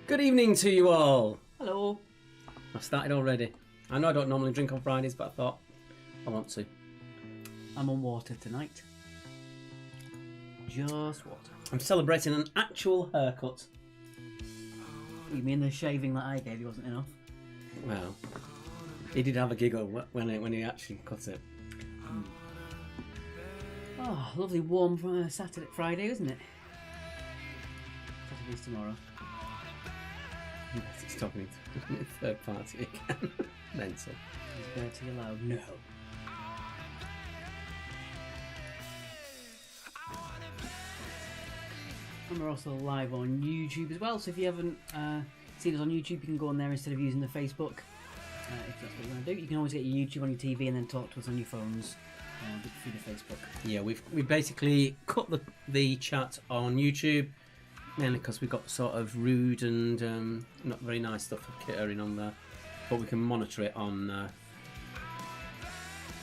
Good evening to you all. Hello. I've started already. I know I don't normally drink on Fridays, but I thought I want to. I'm on water tonight. Just water. I'm celebrating an actual haircut. You mean the shaving that I gave you wasn't enough? Well, he did have a giggle when he actually cut it. Oh, lovely warm Friday, isn't it? Saturday's tomorrow. Yes, he's talking to third party again. Mental. Is Bertie allowed? No. And we're also live on YouTube as well, so if you haven't seen us on YouTube, you can go on there instead of using the Facebook. If that's what you want to do, you can always get your YouTube on your TV and then talk to us on your phones through the Facebook. Yeah, we basically cut the chat on YouTube, mainly because we've got sort of rude and not very nice stuff occurring on there, but we can monitor it on.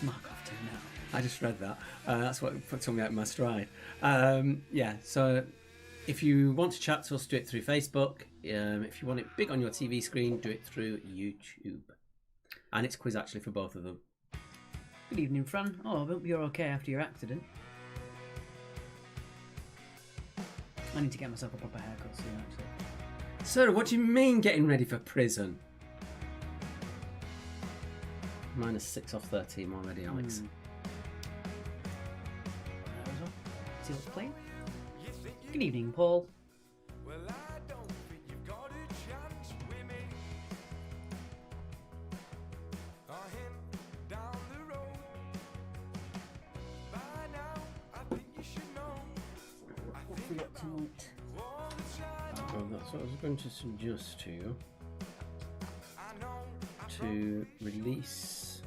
Mark off to now. I just read that. That's what took me out of my stride. Yeah, so if you want to chat to us, do it through Facebook. If you want it big on your TV screen, do it through YouTube. And it's quiz actually for both of them. Good evening, Fran. Oh, I hope you're okay after your accident. I need to get myself a proper haircut soon, actually. Sarah, what do you mean getting ready for prison? -6 off 13 already, Alex. See what's playing? Good evening, Paul. Well, I don't think you've got a chance with me. Or him down the road. By now, I think you should know. What have we got tonight? All the time Well, that's what I was going to suggest to you. I know To release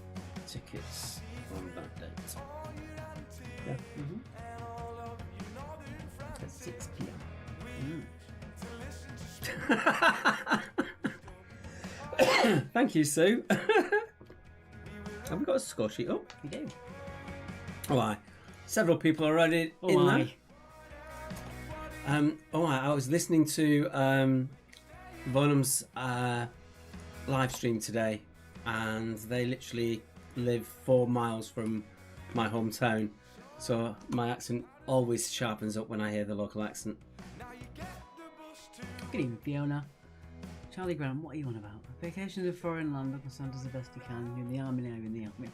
tickets on that date. Yeah. At 6 p.m. Thank you, Sue. Have we got a score sheet up? We do. Oh, aye. Several people already in there. I was listening to Bonham's live stream today, and they literally live 4 miles from my hometown, so my accent always sharpens up when I hear the local accent. Good evening, Fiona. Charlie Graham, what are you on about? Vacation to a foreign land, Uncle Santa's the best he can. You're in the army now, you're in the army.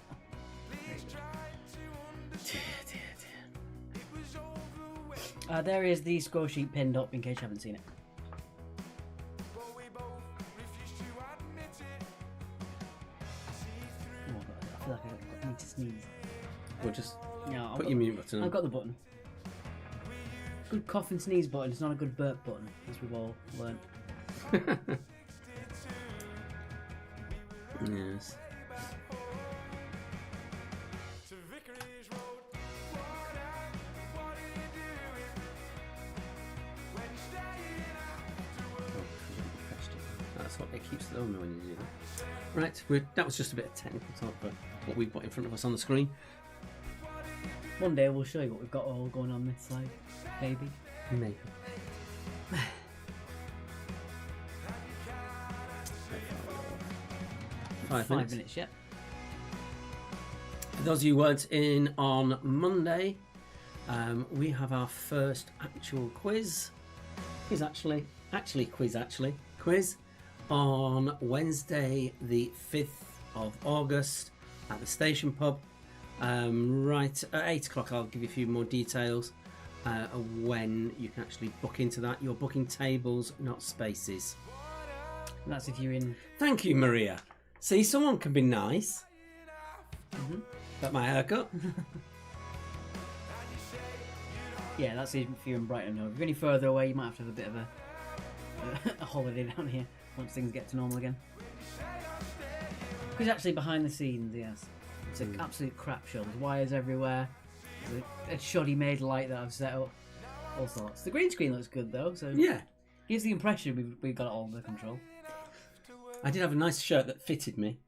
There is the score sheet pinned up in case you haven't seen it. Oh, I feel like I need to sneeze. Well, just No, put your mute button on. I've got the button. Good cough and sneeze button. It's not a good burp button, as we've all learned. Yes. That's what it keeps throwing me when you do that. Right, that was just a bit of technical talk, but what we've got in front of us on the screen. One day we'll show you what we've got all going on this side, baby. Maybe. 5 5 minutes. minutes, yeah. For those of you who weren't in on Monday, we have our first actual quiz. Quiz on Wednesday, the 5th of August at the Station Pub. Right at 8 o'clock, I'll give you a few more details of when you can actually book into that. You're booking tables, not spaces. And that's if you're in. Thank you, Maria. See, someone can be nice. About my haircut. Yeah, that's if you're in Brighton. If you're any further away, you might have to have a bit of a holiday down here once things get to normal again. Because actually, behind the scenes, yes, it's an absolute crap show. There's wires everywhere. There's a shoddy made light that I've set up. All sorts. The green screen looks good though, so Yeah. gives the impression we've got it all under control. I did have a nice shirt that fitted me,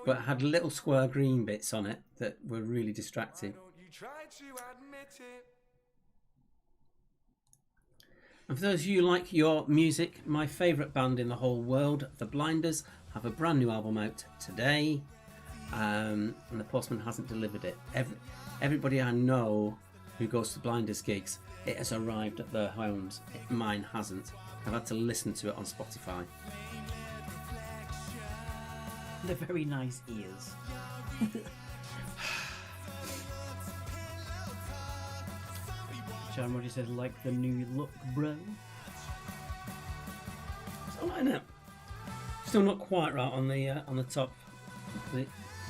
but it had little square green bits on it that were really distracting. And for those of you who like your music, my favourite band in the whole world, The Blinders, have a brand new album out today, and the postman hasn't delivered it. Everybody I know who goes to Blinders gigs, it has arrived at their homes. Mine hasn't. I've had to listen to it on Spotify. They're very nice ears. John Rogers says, like the new look, bro. Still not in it. Still not quite right on the top. It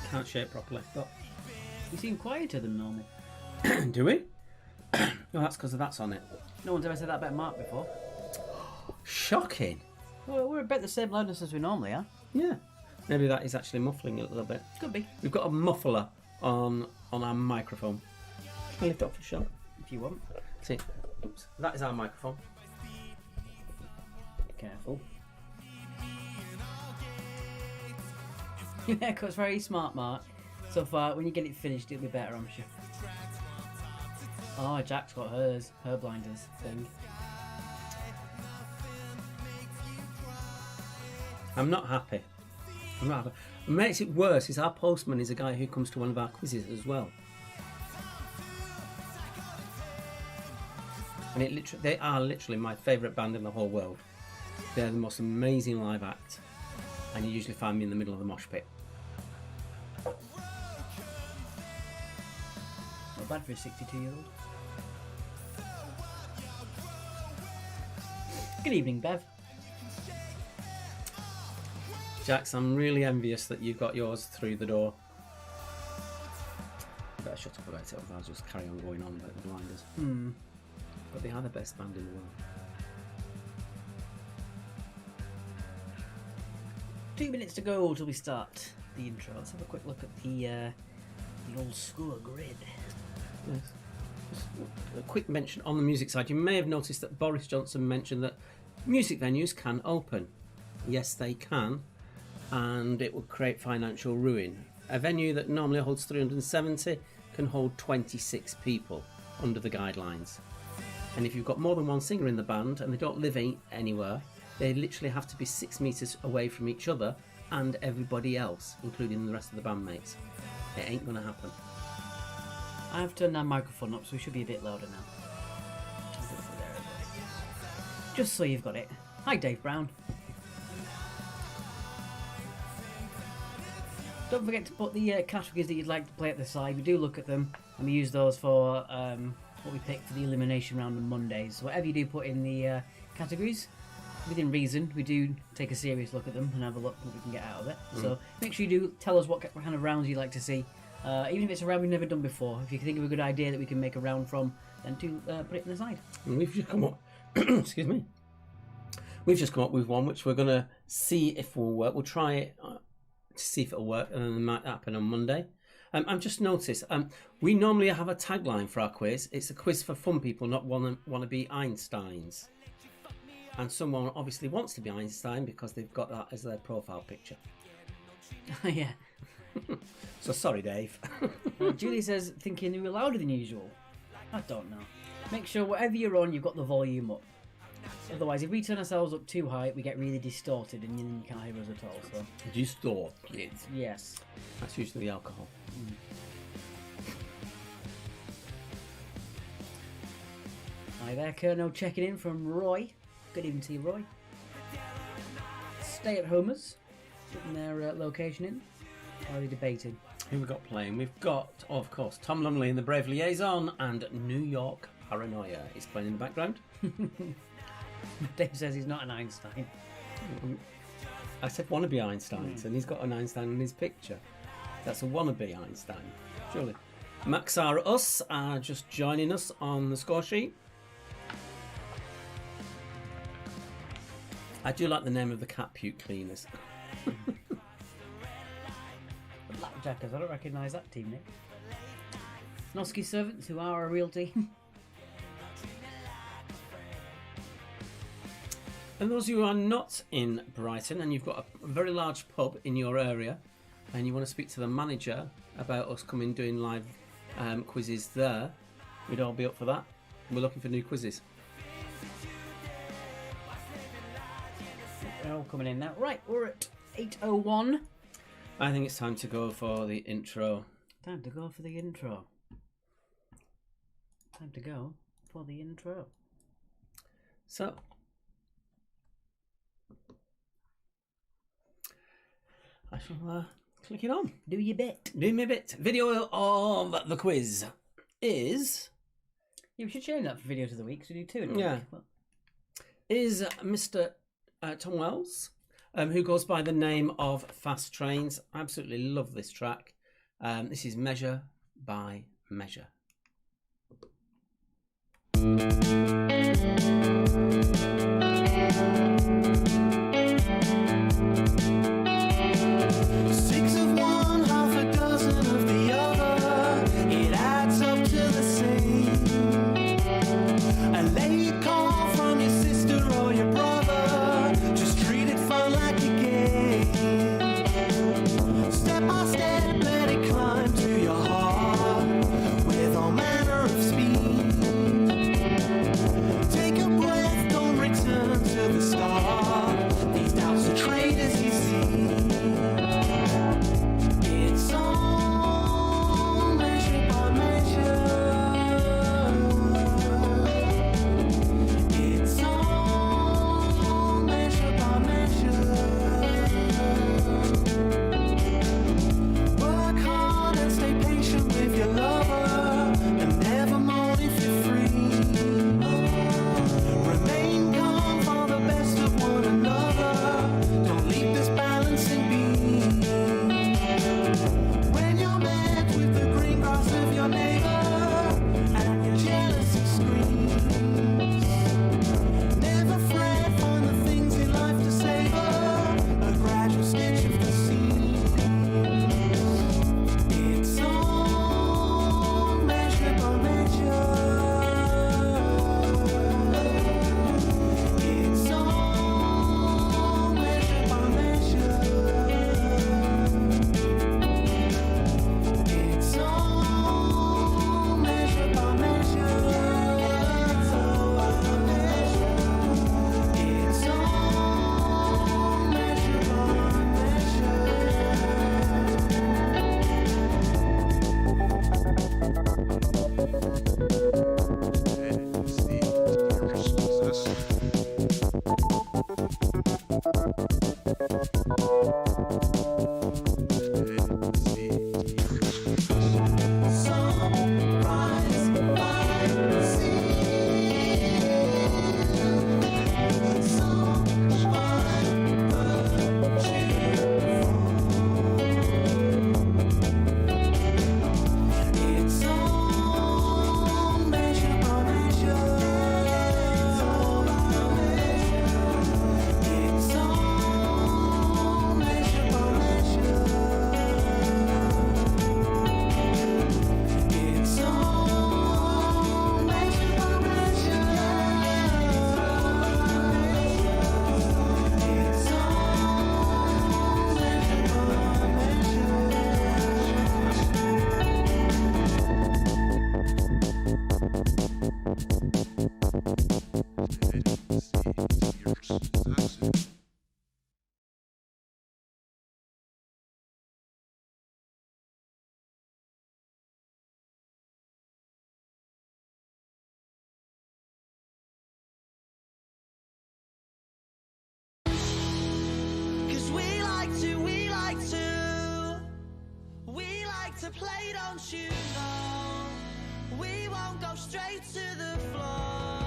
can't shape properly. But You seem quieter than normal. do we? No, that's because that's on it. No one's ever said that about Mark before. Shocking. Well, we're about the same loudness as we normally are. Yeah. Maybe that is actually muffling it a little bit. Could be, We've got a muffler on our microphone. I'll lift it up for sure. if you want. See, oops. That is our microphone. Careful. Your haircut's very smart, Mark. So far, when you get it finished, it'll be better, I'm sure. Oh, Jack's got her blinders thing. I'm not happy. What makes it worse is our postman is a guy who comes to one of our quizzes as well. And they are literally my favourite band in the whole world. They're the most amazing live act. And you usually find me in the middle of the mosh pit. Not bad for a 62-year-old. Good evening, Bev. Jax, I'm really envious that you've got yours through the door. I better shut up about it, otherwise I'll just carry on going on about the Blinders. But they are the best band in the world. 2 minutes to go till we start the intro. Let's have a quick look at the old score grid. Yes. Just a quick mention on the music side. You may have noticed that Boris Johnson mentioned that music venues can open. Yes, they can. And it would create financial ruin. A venue that normally holds 370 can hold 26 people under the guidelines. And if you've got more than one singer in the band and they don't live anywhere, they literally have to be 6 metres away from each other and everybody else, including the rest of the bandmates. It ain't going to happen. I have turned our microphone up, so we should be a bit louder now. Just so you've got it. Hi, Dave Brown. Don't forget to put the categories that you'd like to play at the side. We do look at them, and we use those for what we pick for the elimination round on Mondays. So whatever you do put in the categories, within reason, we do take a serious look at them and have a look what we can get out of it. So make sure you do tell us what kind of rounds you'd like to see. Even if it's a round we've never done before, if you can think of a good idea that we can make a round from, then do put it in the side. And we've just come up excuse me. We've just come up with one which we're going to see if will work. We'll try it to see if it'll work, and then it might happen on Monday. I've just noticed we normally have a tagline for our quiz. It's a quiz for fun people, not want to be Einsteins. And someone obviously wants to be Einstein because they've got that as their profile picture. Yeah. So sorry, Dave. Julie says, thinking you were louder than usual. I don't know. Make sure whatever you're on, you've got the volume up. Otherwise, if we turn ourselves up too high, we get really distorted and you can't hear us at all. So Distorted. yes. That's usually the alcohol. Hi there, Colonel checking in from Roy. Good evening to you, Roy. Stay-at-homers putting their location in. Are they debating? Who we got playing? We've got, of course, Tom Lumley in the Brave Liaison and New York Paranoia is playing in the background. Dave says he's not an Einstein. I said wannabe Einsteins, and he's got an Einstein in his picture. That's a wannabe Einstein, surely. Maxar Us are just joining us on the score sheet. I do like the name of the cat puke cleaners. The Blackjackers, I don't recognise that team name. Nosky Servants, who are a real team. And those of you who are not in Brighton and you've got a very large pub in your area and you want to speak to the manager about us coming doing live quizzes there, we'd all be up for that. We're looking for new quizzes. They're all coming in now. Right, we're at 8:01. I think it's time to go for the intro. Time to go for the intro. Time to go for the intro. So, I shall click it on. Do your bit. Do me a bit. Video of the quiz is... Yeah, we should change that for videos of the week, so we do two in a Yeah. week. Well, Is Mr. Tom Wells, who goes by the name of Fast Trains. I absolutely love this track. This is Measure by Measure. Six of one, half a dozen of the other. It adds up to the same. A late call from your sister or your brother. Just treat it fun like a game. Step by step, let it climb to your heart with all manner of speed. Take a breath, don't return to the start. These doubts are traitors, you see. It's all measure by measure. It's all measure by measure. Work hard and stay patient with your lover, and never moan if you're free. Remain calm for the best of one another. Don't leave this balancing beam. When you're met with the green grass of your neighbor and your jealousy screams, never fret, find the things in life to savor, a gradual sketch of the scene. It's all measure by measure. It's all measure by measure. It's all measure by measure. It's all measure. It's all measure Sunrise by the sea. Song by It's all measure by measure. It's all measure by measure. It's all measure by measure. It's all measure by to play, don't you know? We won't go straight to the floor.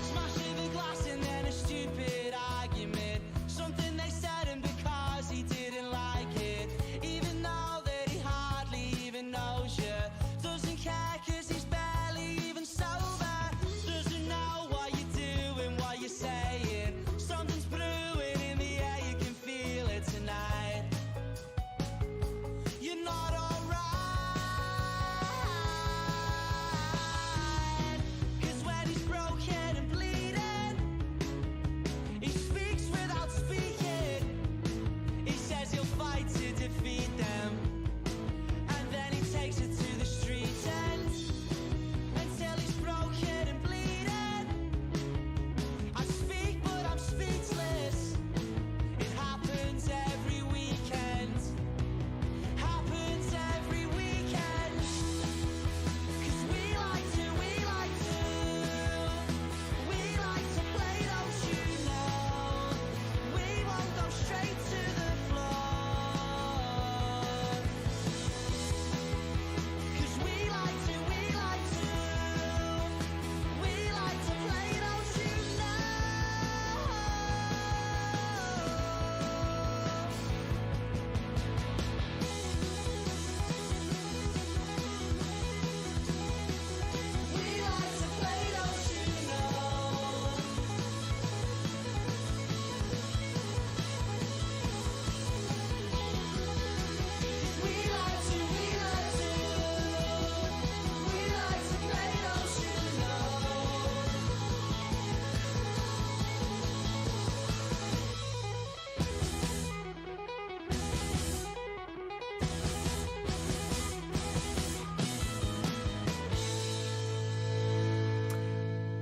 Smashing the glass and then a stupid argument. Something they said and because he didn't like it. Even though that he hardly even knows you. Doesn't care cause he's barely even sober.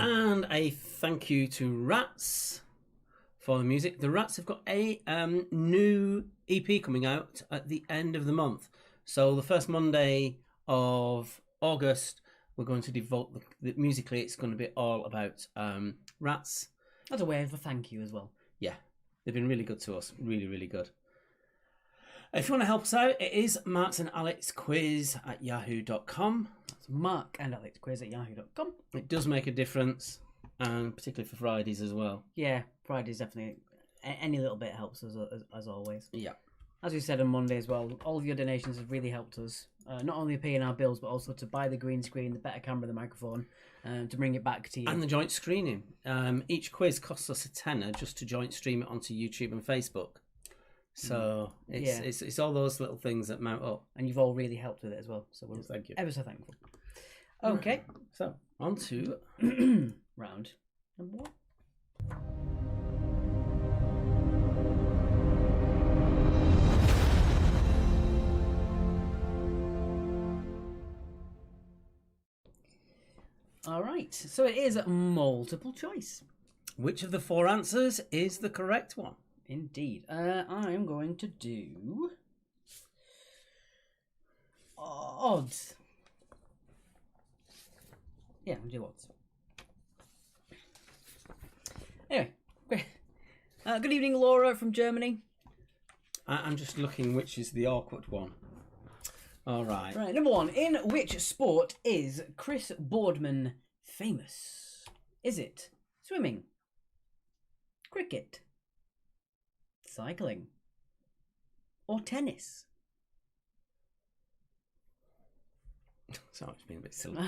And a thank you to Rats for the music. The Rats have got a new EP coming out at the end of the month. So the first Monday of August, we're going to devote musically. It's going to be all about Rats. As a way of a thank you as well. Yeah, they've been really good to us. Really, really good. If you want to help us out, it is Marks and Alex Quiz at yahoo.com. That's Mark and Alex Quiz at yahoo.com. It does make a difference, and particularly for Fridays as well. Yeah, Friday's definitely... Any little bit helps us, as always. Yeah. As we said on Monday as well, all of your donations have really helped us. Not only paying our bills, but also to buy the green screen, the better camera, the microphone, to bring it back to you. And the joint screening. Each quiz costs us £10 just to joint stream it onto YouTube and Facebook. So it's all those little things that mount up. And you've all really helped with it as well. So we're Thank you. ever so thankful. Okay. So, on to round number 1. All right, so it is multiple choice. which of the 4 answers is the correct one? Indeed. I'm going to do odds. Yeah, I'll do odds. Anyway, great. Good evening, Laura from Germany. I'm just looking which is the awkward one. All right. Right, number 1. In which sport is Chris Boardman famous? Is it swimming, cricket, cycling, or tennis? Sorry, it's been a bit silly.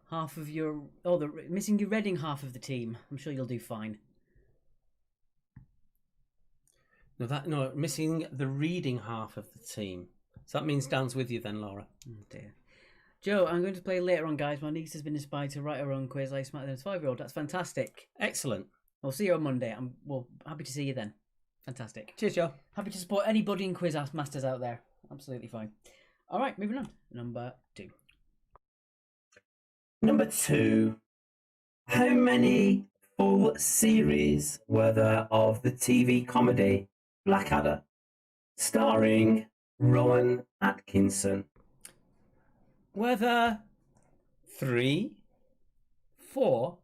Half of your... Oh, missing your Reading half of the team. I'm sure you'll do fine. No, missing the reading half of the team. So that means Dan's with you then, Laura. Oh dear. Joe, I'm going to play later on, guys. My niece has been inspired to write her own quiz like smarter than a 5-year-old. That's fantastic. Excellent. We'll see you on Monday. I'm happy to see you then. Fantastic. Cheers, Joe. Happy to support any budding quiz masters out there. Absolutely fine. All right, moving on. Number 2. Number 2. How many full series were there of the TV comedy Blackadder, starring Rowan Atkinson? Were there 3, 4,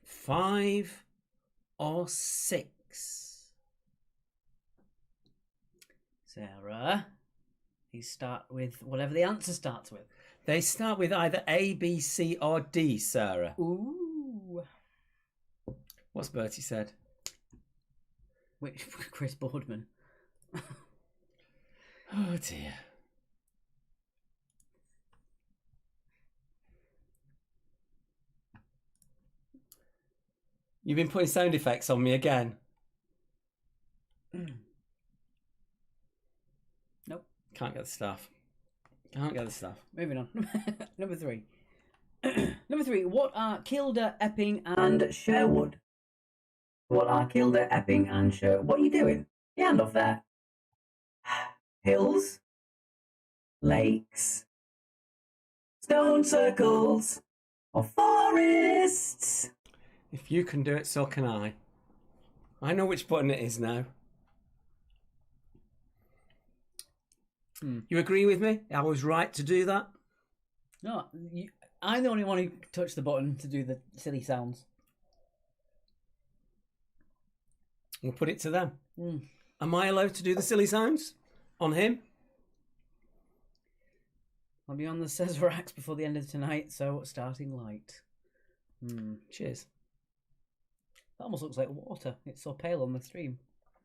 5, or 6? Sarah, you start with whatever the answer starts with. They start with either A, B, C, or D, Sarah. Ooh. What's Bertie said? Which Chris Boardman? Oh dear. You've been putting sound effects on me again. Nope. Can't get the stuff. Can't get the stuff. Moving on. Number 3. Number 3. What are Kilda, Epping, and Sherwood? What are Kilda, Epping, and Sherwood? What are you doing? Your hand off there. Hills, lakes, stone circles, or forests? If you can do it, so can I. I know which button it is now. You agree with me? I was right to do that? No, I'm the only one who touched the button to do the silly sounds. We'll put it to them. Am I allowed to do the silly sounds on him? I'll be on the Sesarax before the end of tonight, so starting light. Cheers. That almost looks like water. It's so pale on the stream.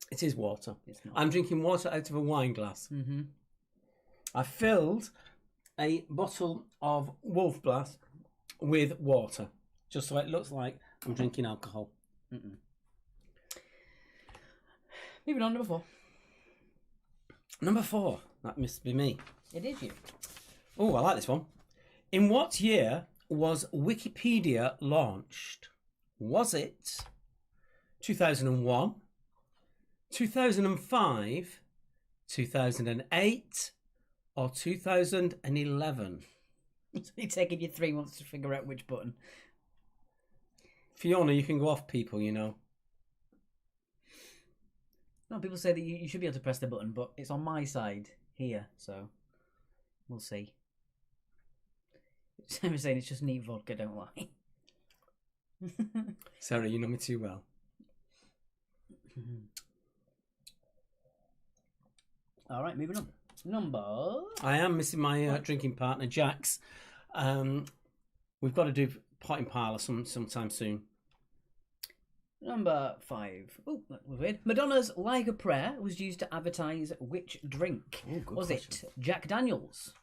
It is water. It's not. I'm drinking water out of a wine glass. Mm-hmm. I filled a bottle of Wolf Blass with water, just so it looks like I'm drinking alcohol. Moving on, number 4. Number 4. That must be me. It is you. Oh, I like this one. In what year was Wikipedia launched? Was it 2001, 2005, 2008, or 2011? It's only taken you 3 months to figure out which button. Fiona, you can go off people, you know. No, people say that you should be able to press the button, but it's on my side here, so we'll see. Sarah's saying it's just neat vodka, don't lie. Sarah, you know me too well. All right, moving on. Number... I am missing my drinking partner, Jax. We've got to do potting parlour sometime soon. Number 5. Oh, that was weird. Madonna's Like a Prayer was used to advertise which drink? Oh, good Was question. it Jack Daniels,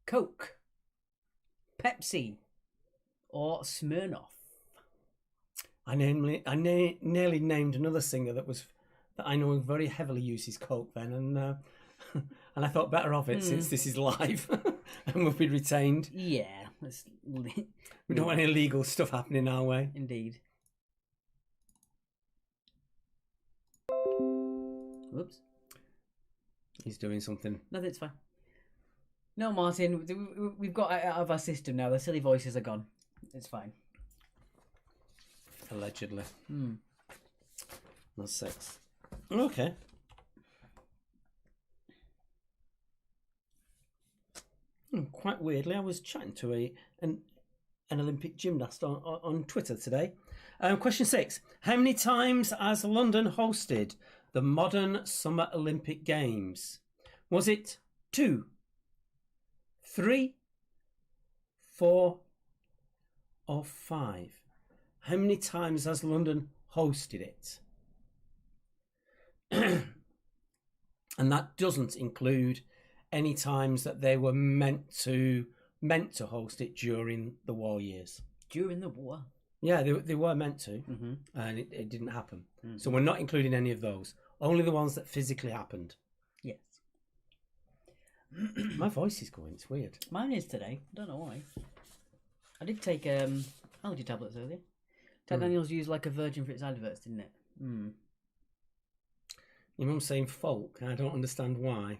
Coke, Pepsi, or Smirnoff? I nearly named another singer that I know very heavily uses coke then, and and I thought better of it since this is live and will be retained. Yeah, We don't want any illegal stuff happening our way. indeed. Whoops. He's doing something. No, that's fine. No, Martin, we've got it out of our system now. The silly voices are gone. It's fine. Allegedly. That's 6. Okay. Quite weirdly, I was chatting to an Olympic gymnast on Twitter today. Question 6. How many times has London hosted the modern Summer Olympic Games? Was it 2, 3, 4, or 5? How many times has London hosted it? And that doesn't include any times that they were meant to host it during the war years. During the war. Yeah, they were meant to, and it didn't happen. So we're not including any of those. Only the ones that physically happened. Yes. My voice is going. It's weird. Mine is today. I don't know why. I did take allergy tablets earlier. Jack Daniels used like a virgin for its adverts, didn't it? Your mum's saying folk, and I don't understand why.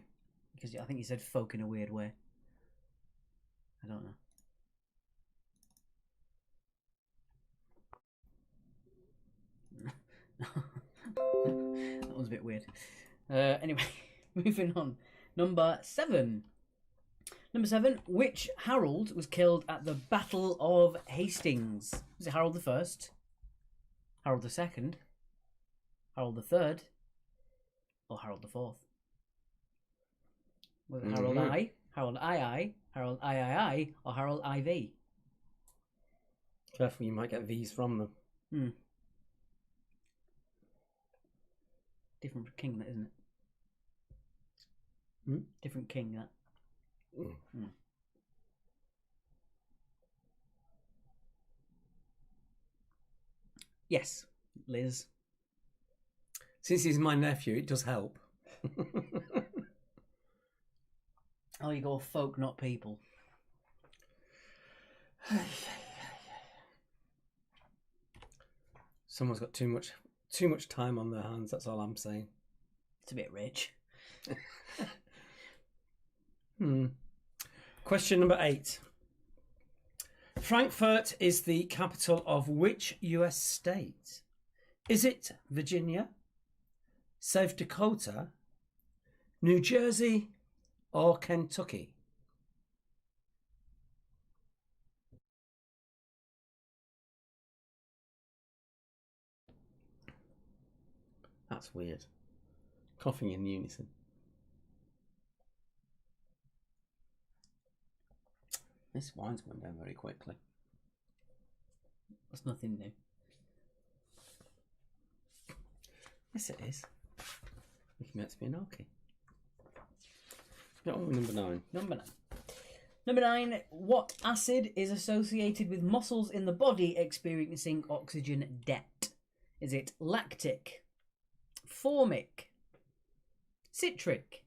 Because I think you said folk in a weird way. I don't know. That one's a bit weird. Anyway, moving on. Number 7. Number 7. Which Harold was killed at the Battle of Hastings? Was it Harold the First? Harold the Second? Harold the Third? Or Harold the Fourth? Was it Harold I? Harold II? Harold III? Or Harold IV? Careful, you might get these from them. Different king, that isn't it? Different king, that. Yes, Liz. Since he's my nephew, it does help. Oh, you go folk, not people. Someone's got too much time on their hands. That's all I'm saying. It's a bit rich. Question number 8. Frankfurt is the capital of which US state? Is it Virginia, South Dakota, New Jersey, or Kentucky? That's weird. Coughing in unison. This wine's going down very quickly. That's nothing new. Yes, it is. We can to be an okay. Get on with number 9. Number 9. Number 9. What acid is associated with muscles in the body experiencing oxygen debt? Is it lactic, formic, citric,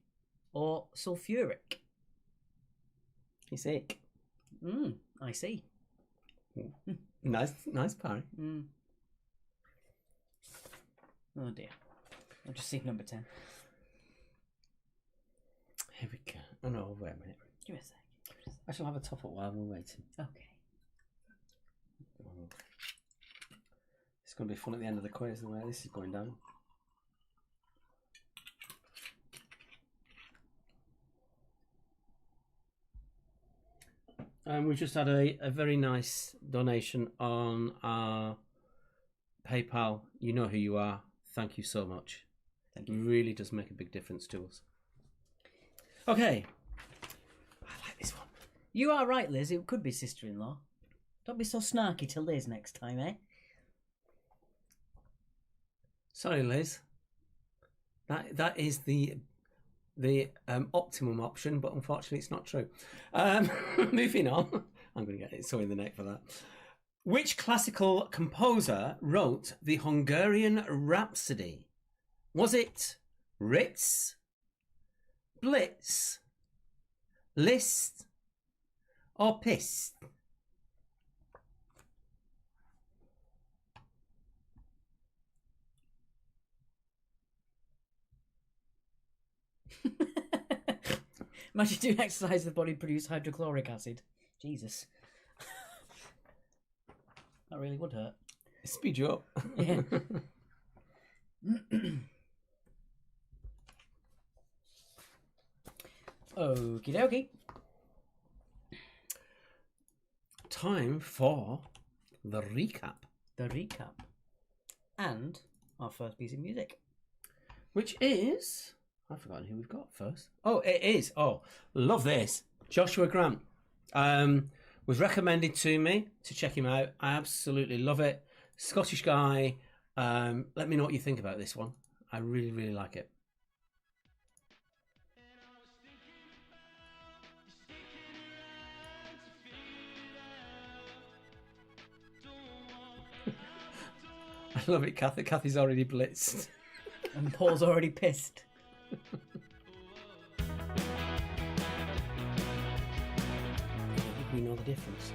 or sulfuric? It's ick. I see. Nice parry. Oh dear. I'll just see number 10. Here we go. Oh no, wait a minute. Give me a sec. I shall have a top up while we're waiting. Okay. going to be fun at the end of the quiz, the way this is going down. We've just had a very nice donation on our PayPal. You know who you are. Thank you so much. Thank It you. really does make a big difference to us. Okay. I like this one. You are right, Liz. It could be sister-in-law. Don't be so snarky to Liz next time, eh? Sorry, Liz. That is the optimum option, but unfortunately it's not true. Moving on. I'm going to get it so in the neck for that. Which classical composer wrote the Hungarian Rhapsody? Was it Ritz, Blitz, Liszt, or Pist? Imagine doing exercise, the body produce hydrochloric acid. Jesus. That really would hurt. Speed you up. Yeah. Okie dokie. Time for the recap. The recap. And our first piece of music. Which is... I've forgotten who we've got first. Oh, it is. Oh, love this. Joshua Grant. Was recommended to me to check him out. I absolutely love it. Scottish guy. Let me know what you think about this one. I really, really like it. I love it, Kathy. Kathy's already blitzed. And Paul's already pissed. We know the difference.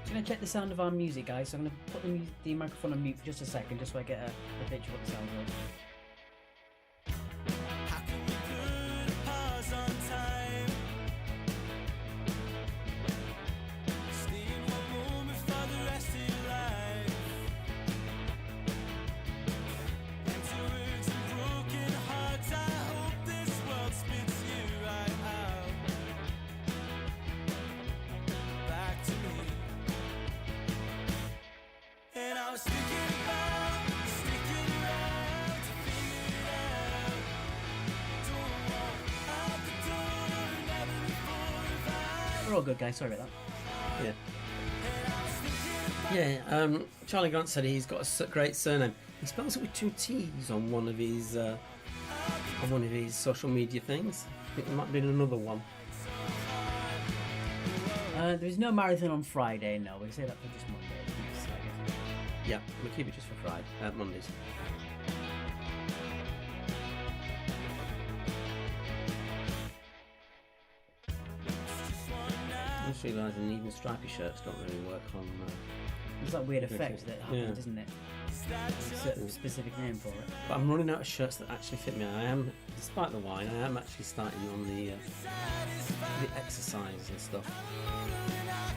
Just going to check the sound of our music, guys. So I'm going to put the microphone on mute for just a second, just so I get a picture of what the sound is. How can we put a pause on time? Stay in one moment for the rest of your life. Empty words and broken hearts. I hope this world spits you right out. Back to me. And I was thinking about sticking around to figure it out. Don't walk out the door, never before have I. We're all good, guys. Sorry about that. Yeah. And I was thinking about Yeah, Charlie Grant said he's got a great surname. He spells it with two T's on one of his social media things. I think there might be another one. There's no marathon on Friday, no. We say that for just Monday. Yeah, we'll keep it just for Friday, Mondays. I'm just realising even stripy shirts don't really work on. There's that weird effect that happens, Yeah. isn't it? There's a certain specific name for it. But I'm running out of shirts that actually fit me. I am, despite the wine, I am actually starting on the exercise and stuff.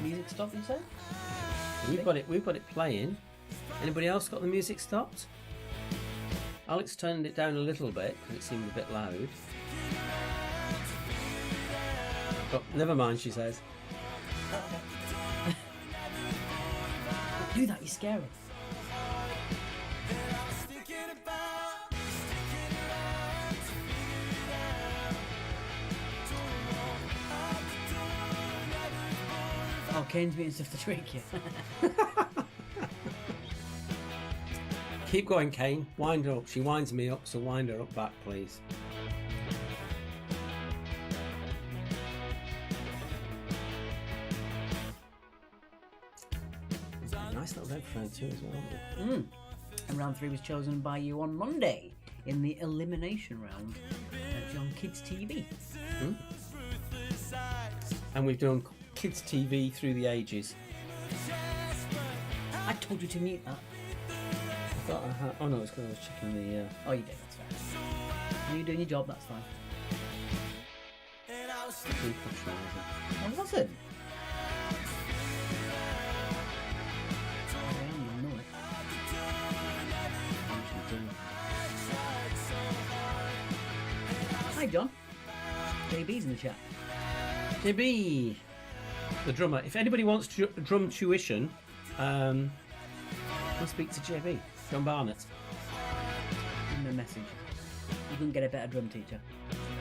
Music stop, you say? We've got it playing. Anybody else got the music stopped? Alex turned it down a little bit because it seemed a bit loud. But never mind, she says. Do that, you're scary. thinking about sticking around to figure it out. Don't walk out the door, never before have Oh, Kane's beating stuff to drink you. Keep going, Kane. Wind her up. She winds me up, so wind her up back, please. Nice little red friend too, as well. And round 3 was chosen by you on Monday in the elimination round. It's on Kids TV. And we've done kids' TV through the ages. I told you to mute that. I thought I had. Oh no, it's because I was checking the. Oh, you did, that's fine. You're doing your job, that's fine. Professionalism. I wasn't. I am, you know it. John. JB's in the chat. JB, the drummer. If anybody wants drum tuition, we'll speak to JB, John Barnett. Give him a message. You couldn't get a better drum teacher.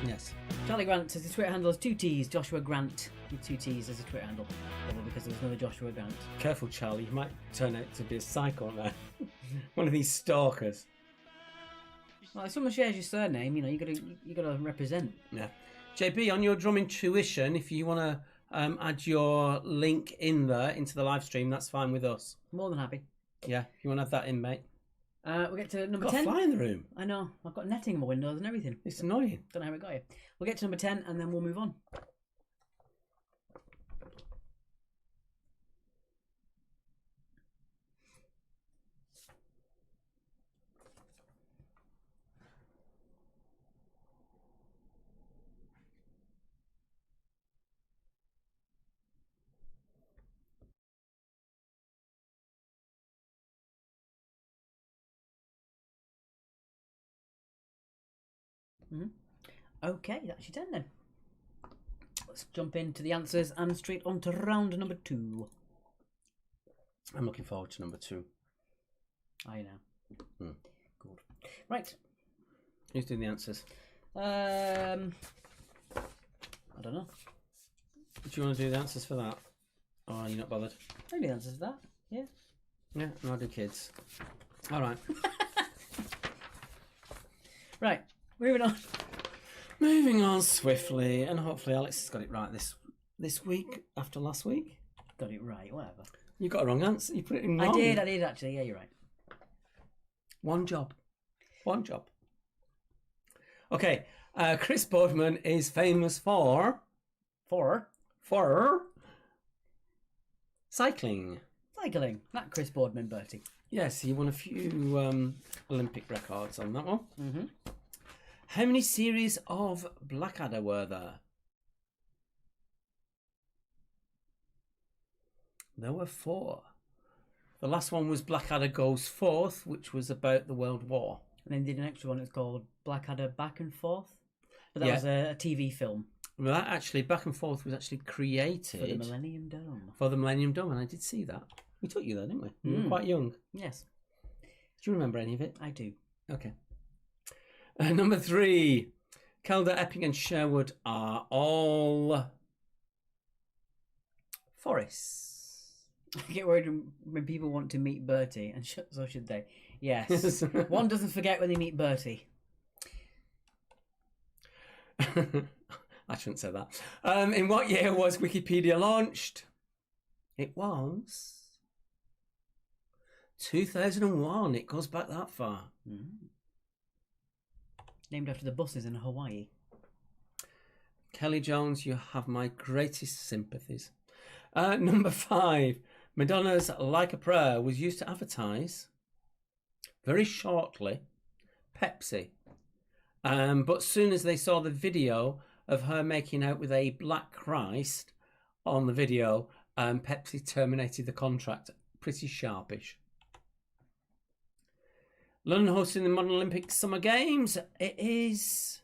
Yes. Charlie Grant says his Twitter handle is 2 T's. Joshua Grant with 2 T's as a Twitter handle. Probably because there was another Joshua Grant. Careful, Charlie. You might turn out to be a psycho now. One of these stalkers. Well, if someone shares your surname, you gotta represent. Yeah. JB, on your drumming tuition, if you want to add your link in there into the live stream, that's fine with us. More than happy. Yeah, if you want to add that in, mate. We'll get to number Got 10. a fly in the room. I know. I've got netting in my windows and everything. It's annoying. Don't know how it got here. We'll get to number 10 and then we'll move on. Okay, that's your 10 then. Let's jump into the answers and straight on to round number 2. I'm looking forward to number 2. I know. Good. Right. Who's doing the answers? I don't know. Do you want to do the answers for that? Or are you not bothered? I know the answers to that. Yeah. Yeah, no, I do kids. All right. Right. Moving on. Moving on swiftly, and hopefully Alex has got it right this week after last week. Got it right. Whatever. You got a wrong answer. You put it in wrong. I did actually. Yeah, you're right. One job. Okay. Chris Boardman is famous for cycling. Cycling. Not Chris Boardman, Bertie. Yes, he won a few Olympic records on that one. Mm-hmm. How many series of Blackadder were there? There were 4. The last one was Blackadder Goes Forth, which was about the World War. And then did an extra one. It's called Blackadder Back and Forth. But that Yeah. was a TV film Well, that actually, Back and Forth was actually created for the Millennium Dome. for the Millennium Dome, and I did see that. We took you there, didn't we? You were quite young. Yes, Do you remember any of it? I do. Okay. Number 3. Calder, Epping and Sherwood are all forests. I get worried when people want to meet Bertie, and so should they. Yes. One doesn't forget when they meet Bertie. I shouldn't say that. In what year was Wikipedia launched? It was 2001. It goes back that far. Named after the buses in Hawaii. Kelly Jones, you have my greatest sympathies. Number 5. Madonna's Like a Prayer was used to advertise, very shortly, Pepsi. But soon as they saw the video of her making out with a black Christ on the video, Pepsi terminated the contract. Pretty sharpish. London hosting the Modern Olympic Summer Games. It is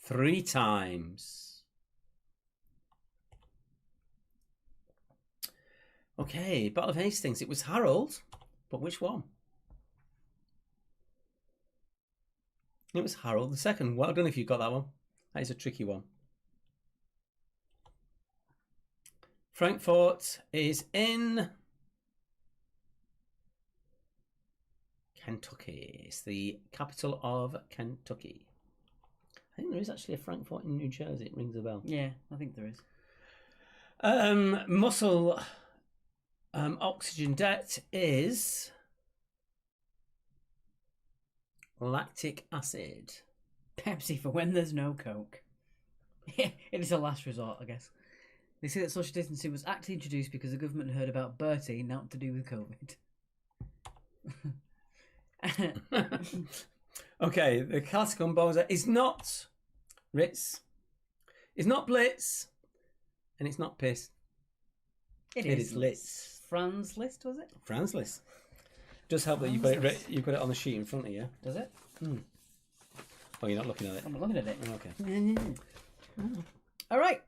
3 times. Okay, Battle of Hastings. It was Harold, but which one? It was Harold II. Well done if you got that one. That is a tricky one. Frankfurt is in Kentucky. It's the capital of Kentucky. I think there is actually a Frankfurt in New Jersey. It rings a bell. Yeah, I think there is. Muscle oxygen debt is lactic acid. Pepsi for when there's no Coke. It is a last resort, I guess. They say that social distancing was actually introduced because the government heard about Bertie, not to do with COVID. Okay, the classic composer is not Ritz, it's not Blitz, and it's not Piss. It is Liszt. Franz Liszt, was it? Franz Liszt. Does help that you've got it on the sheet in front of you. Does it? Oh, you're not looking at it? I'm not looking at it. Okay. All right.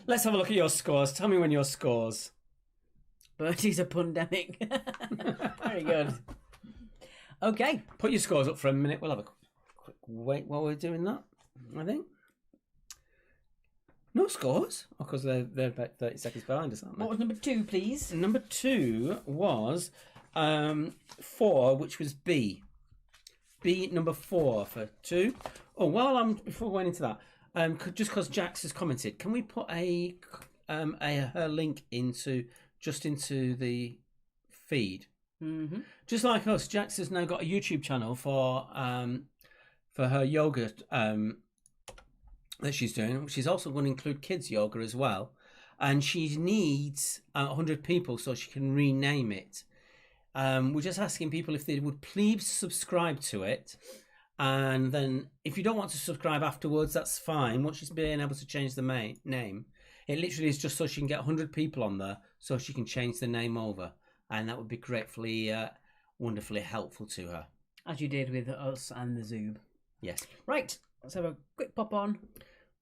Let's have a look at your scores. Tell me when your scores. Bertie's a pandemic. Very good. Okay. Put your scores up for a minute. We'll have a quick wait while we're doing that, I think. No scores? Because they're about 30 seconds behind us, aren't they? What was number 2, please? Number 2 was 4, which was B. B number 4 for 2. Oh, before going into that, just because Jax has commented, can we put her link into the feed? Mm-hmm. Just like us, Jax has now got a YouTube channel for her yoga that she's doing. She's also going to include kids yoga as well, and she needs 100 people so she can rename it. We're just asking people if they would please subscribe to it, and then if you don't want to subscribe afterwards, that's fine. Once she's been able to change the name, it literally is just so she can get 100 people on there so she can change the name over, and that would be gratefully, wonderfully helpful to her. As you did with us and the Zoob. Yes. Right, let's have a quick pop on.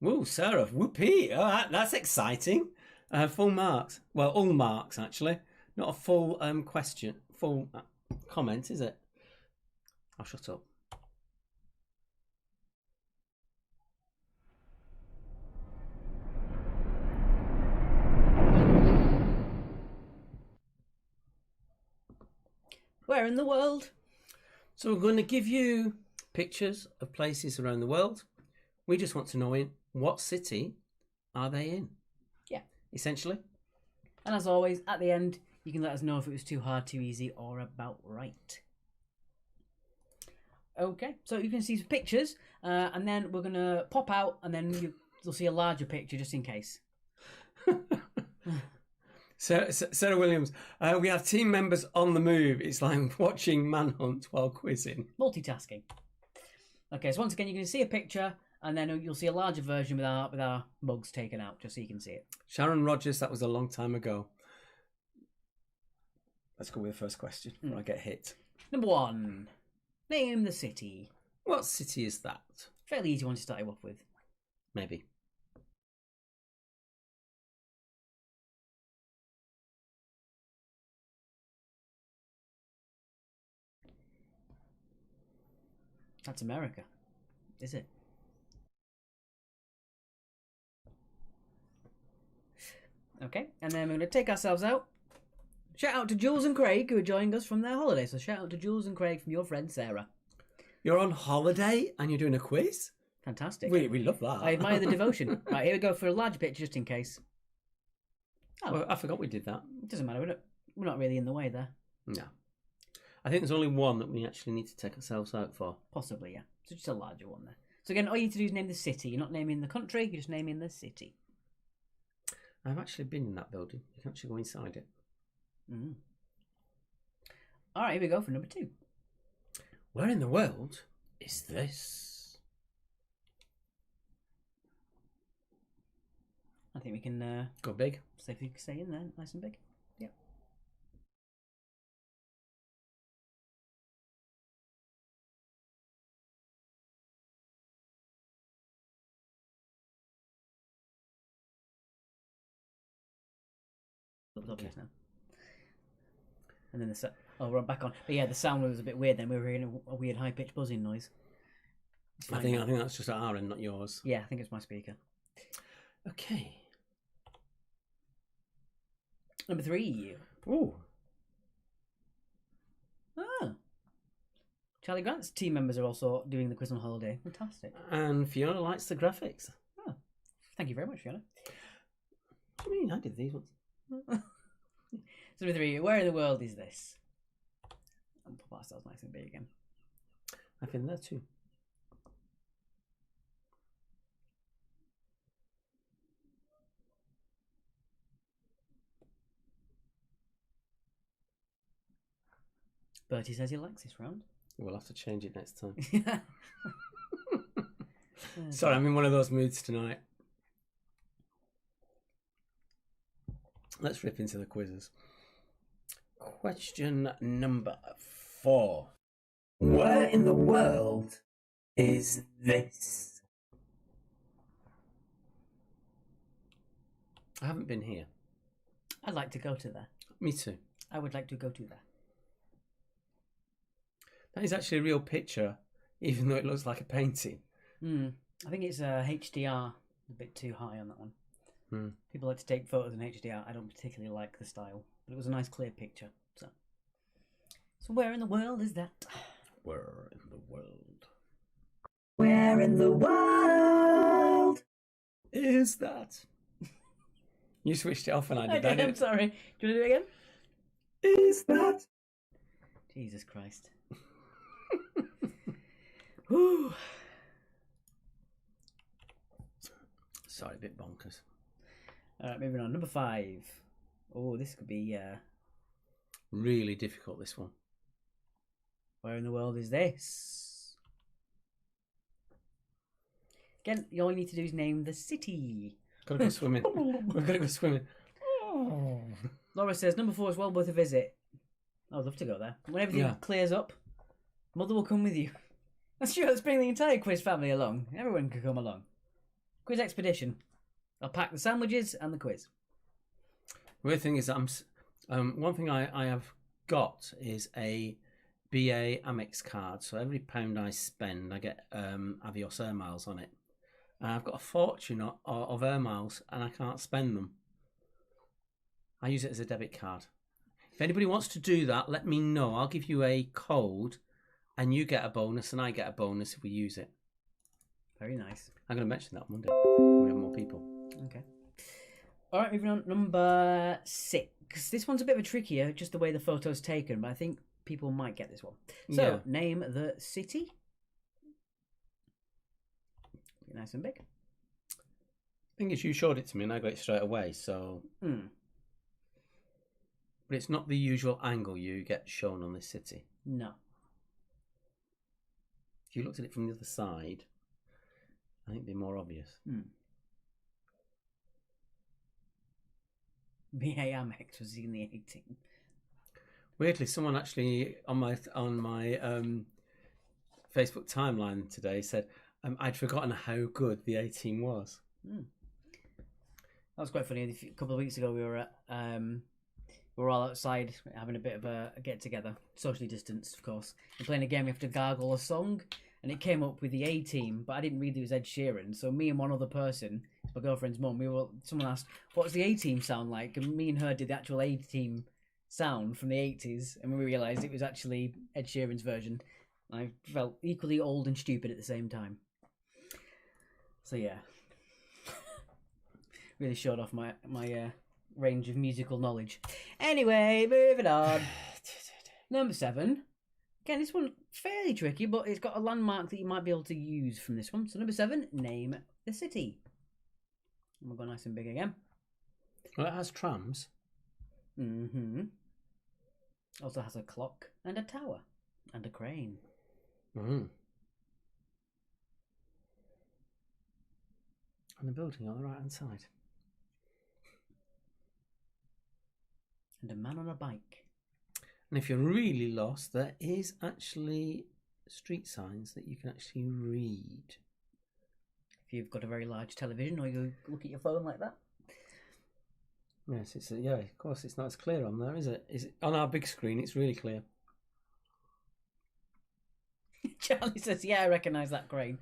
Woo, Sarah, whoopee. Oh, that's exciting. Full marks. Well, all marks, actually. Not a full full comment, is it? I'll shut up. Where in the world? So we're going to give you pictures of places around the world. We just want to know in what city are they in? Yeah. Essentially. And as always, at the end, you can let us know if it was too hard, too easy, or about right. Okay, so you can see some pictures, and then we're going to pop out, and then you'll see a larger picture just in case. Sarah Williams, we have team members on the move. It's like watching Manhunt while quizzing. Multitasking. Okay, so once again, you're going to see a picture, and then you'll see a larger version with our mugs taken out, just so you can see it. Sharon Rogers, that was a long time ago. Let's go with the first question before I get hit. Number 1. Name the city. What city is that? Fairly easy one to start you off with. Maybe. That's America, is it? Okay, and then we're going to take ourselves out. Shout out to Jules and Craig, who are joining us from their holiday. So shout out to Jules and Craig from your friend Sarah. You're on holiday and you're doing a quiz? Fantastic. We love that. I admire the devotion. Right, here we go for a large picture just in case. Oh, well, I forgot we did that. It doesn't matter, we're not really in the way there. No. I think there's only one that we actually need to take ourselves out for. Possibly, yeah. So just a larger one there. So again, all you need to do is name the city. You're not naming the country, you're just naming the city. I've actually been in that building. You can actually go inside it. Mm. All right, here we go for number 2. Where in the world is this? I think we can Go big. safely stay in there, nice and big. Yep. Looks obvious now. And then we're back on. But yeah, the sound was a bit weird then. We were hearing a weird high-pitched buzzing noise. I think that's just our end, not yours. Yeah, I think it's my speaker. Okay. Number 3. Ooh. Ah. Charlie Grant's team members are also doing the quiz on holiday. Fantastic. And Fiona likes the graphics. Oh, thank you very much, Fiona. What do you mean? I did these ones. So number 3, where in the world is this? I'll put ourselves nice and big again. I've been there too. Bertie says he likes this round. We'll have to change it next time. Sorry, I'm in one of those moods tonight. Let's rip into the quizzes. Question number 4. Where in the world is this? I haven't been here. I'd like to go to there. Me too. I would like to go to there. That is actually a real picture, even though it looks like a painting. I think it's HDR a bit too high on that one. People like to take photos in HDR. I don't particularly like the style, but it was a nice clear picture. So where in the world is that? Where in the world? Where in the world is that? You switched it off and I did that. I'm sorry. Do you want to do it again? Is that? Jesus Christ. Whew. Sorry, a bit bonkers. Alright, moving on. Number 5. Oh, this could be really difficult, this one. Where in the world is this? Again, all you need to do is name the city. Gotta go swimming. We've got to go swimming. Laura says, number 4 is well worth a visit. I'd love to go there. When everything clears up, Mother will come with you. That's true, let's bring the entire quiz family along. Everyone can come along. Quiz expedition. I'll pack the sandwiches and the quiz. Weird thing is, one thing I have got is a BA Amex card. So every pound I spend, I get Avios Air Miles on it. And I've got a fortune of Air Miles, and I can't spend them. I use it as a debit card. If anybody wants to do that, let me know. I'll give you a code, and you get a bonus, and I get a bonus if we use it. Very nice. I'm going to mention that on Monday. We have more people. Okay. All right, moving on. Number 6. This one's a bit of a trickier, just the way the photo's taken, but I think people might get this one. So, name the city. Nice and big. I think it's you showed it to me, and I got it straight away. So, but it's not the usual angle you get shown on this city. No. If you looked at it from the other side, I think it'd be more obvious. BA Amex was in the 18. Weirdly, someone actually on my Facebook timeline today said I'd forgotten how good the 18 was. That was quite funny. A couple of weeks ago, we were all outside having a bit of a get together, socially distanced, of course. We're playing a game. We have to gargle a song, and it came up with the A-Team, but I didn't read it was Ed Sheeran. So me and one other person, my girlfriend's mum, someone asked, "What does the A-Team sound like?" And me and her did the actual A-Team sound from the 80s, and we realised it was actually Ed Sheeran's version. I felt equally old and stupid at the same time. So yeah, really showed off my range of musical knowledge. Anyway, moving on. Number 7. Again, this one fairly tricky, but it's got a landmark that you might be able to use from this one. So number 7, name the city. And we'll go nice and big again. Well, it has trams. Also has a clock and a tower and a crane. And a building on the right hand side. And a man on a bike. And if you're really lost, there is actually street signs that you can actually read. If you've got a very large television or you look at your phone like that. Yes, of course it's not as clear on there, is it? On our big screen, it's really clear. Charlie says, yeah, I recognise that crane.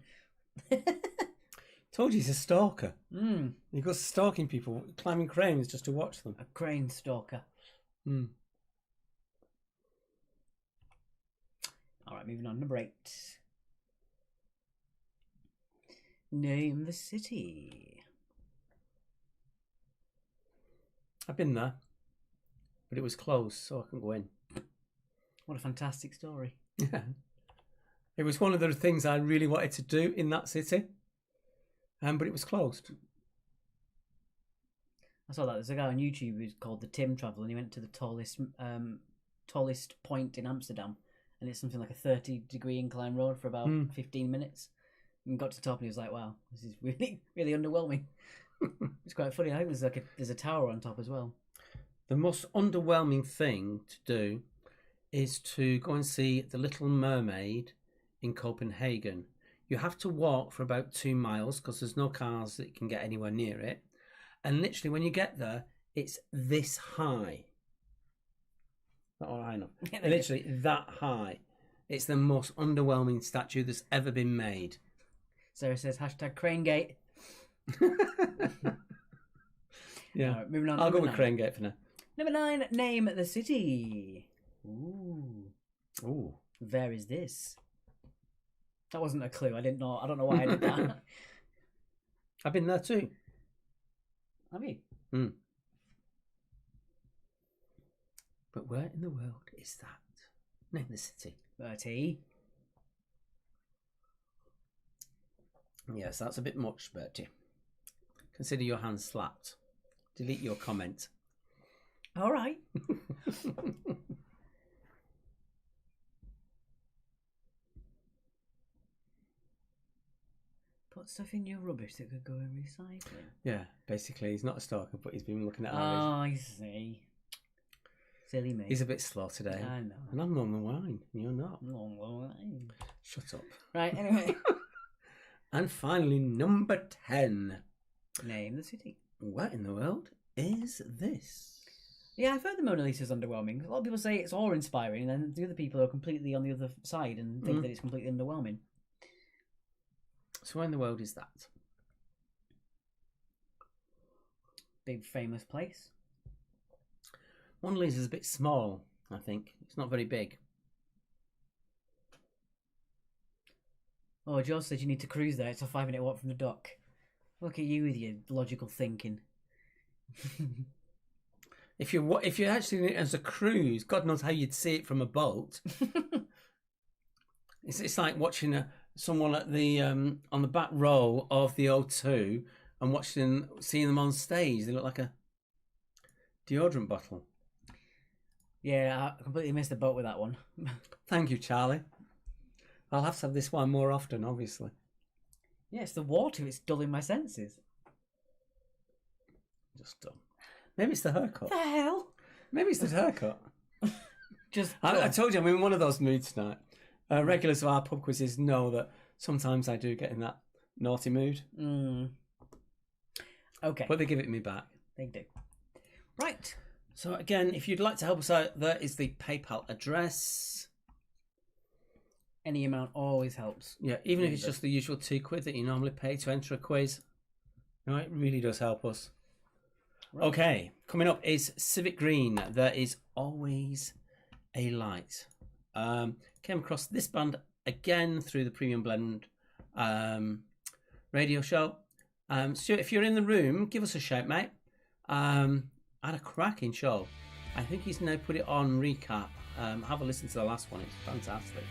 Told you he's a stalker. He goes stalking people, climbing cranes just to watch them. A crane stalker. Alright, moving on. Number 8. Name the city. I've been there, but it was closed, so I couldn't go in. What a fantastic story. Yeah. It was one of the things I really wanted to do in that city, but it was closed. I saw that. There's a guy on YouTube who's called the Tim Travel, and he went to the tallest point in Amsterdam, and it's something like a 30-degree incline road for about 15 minutes. And got to the top, and he was like, "Wow, this is really, really underwhelming." It's quite funny. I think there's a tower on top as well. The most underwhelming thing to do is to go and see The Little Mermaid in Copenhagen. You have to walk for about 2 miles because there's no cars that can get anywhere near it. And literally, when you get there, it's this high. Not all high enough. Literally that high. It's the most underwhelming statue that's ever been made. Sarah says #CraneGate. Yeah. Alright, moving on. I'll go Number with 9. Crane Gate for now. Number 9, name the city. Ooh. Ooh. Where is this? That wasn't a clue. I didn't know. I don't know why I did that. I've been there too. Have you? Mm. But where in the world is that? Name the city. Bertie. Yes, that's a bit much, Bertie. Consider your hand slapped. Delete your comment. All right. Put stuff in your rubbish that could go in recycling. Yeah, basically, he's not a stalker, but he's been looking at Oh, our. I see. Silly me. He's a bit slow today. I know. And I'm on the wine, and you're not. Long. Shut up. Right, anyway. And finally, number 10. Name the city. What in the world is this? Yeah, I've heard the Mona Lisa's underwhelming. A lot of people say it's awe-inspiring, and then the other people are completely on the other side and think that it's completely underwhelming. So where in the world is that? Big famous place. Mona Lisa's a bit small, I think. It's not very big. Oh, Joe said you need to cruise there. It's a 5-minute walk from the dock. Look at you with your logical thinking. If you're actually in it as a cruise, God knows how you'd see it from a boat. It's like watching someone at the on the back row of the O2 and seeing them on stage. They look like a deodorant bottle. Yeah, I completely missed the boat with that one. Thank you, Charlie. I'll have to have this one more often, obviously. Yeah, it's the water. It's dulling my senses. Just dumb. Maybe it's the haircut. What the hell? Maybe it's the haircut. Just I told you I'm in one of those moods tonight. Regulars of our pub quizzes know that sometimes I do get in that naughty mood. Okay. But they give it me back. They do. Right. So again, if you'd like to help us out, there is the PayPal address. Any amount always helps. Yeah, even if it's just the usual £2 that you normally pay to enter a quiz. No, it really does help us. Right. Okay, coming up is Civic Green. There is always a light. Came across this band again through the Premium Blend radio show. Stuart, if you're in the room, give us a shout, mate. Had a cracking show. I think he's now put it on recap. Have a listen to the last one. It's fantastic.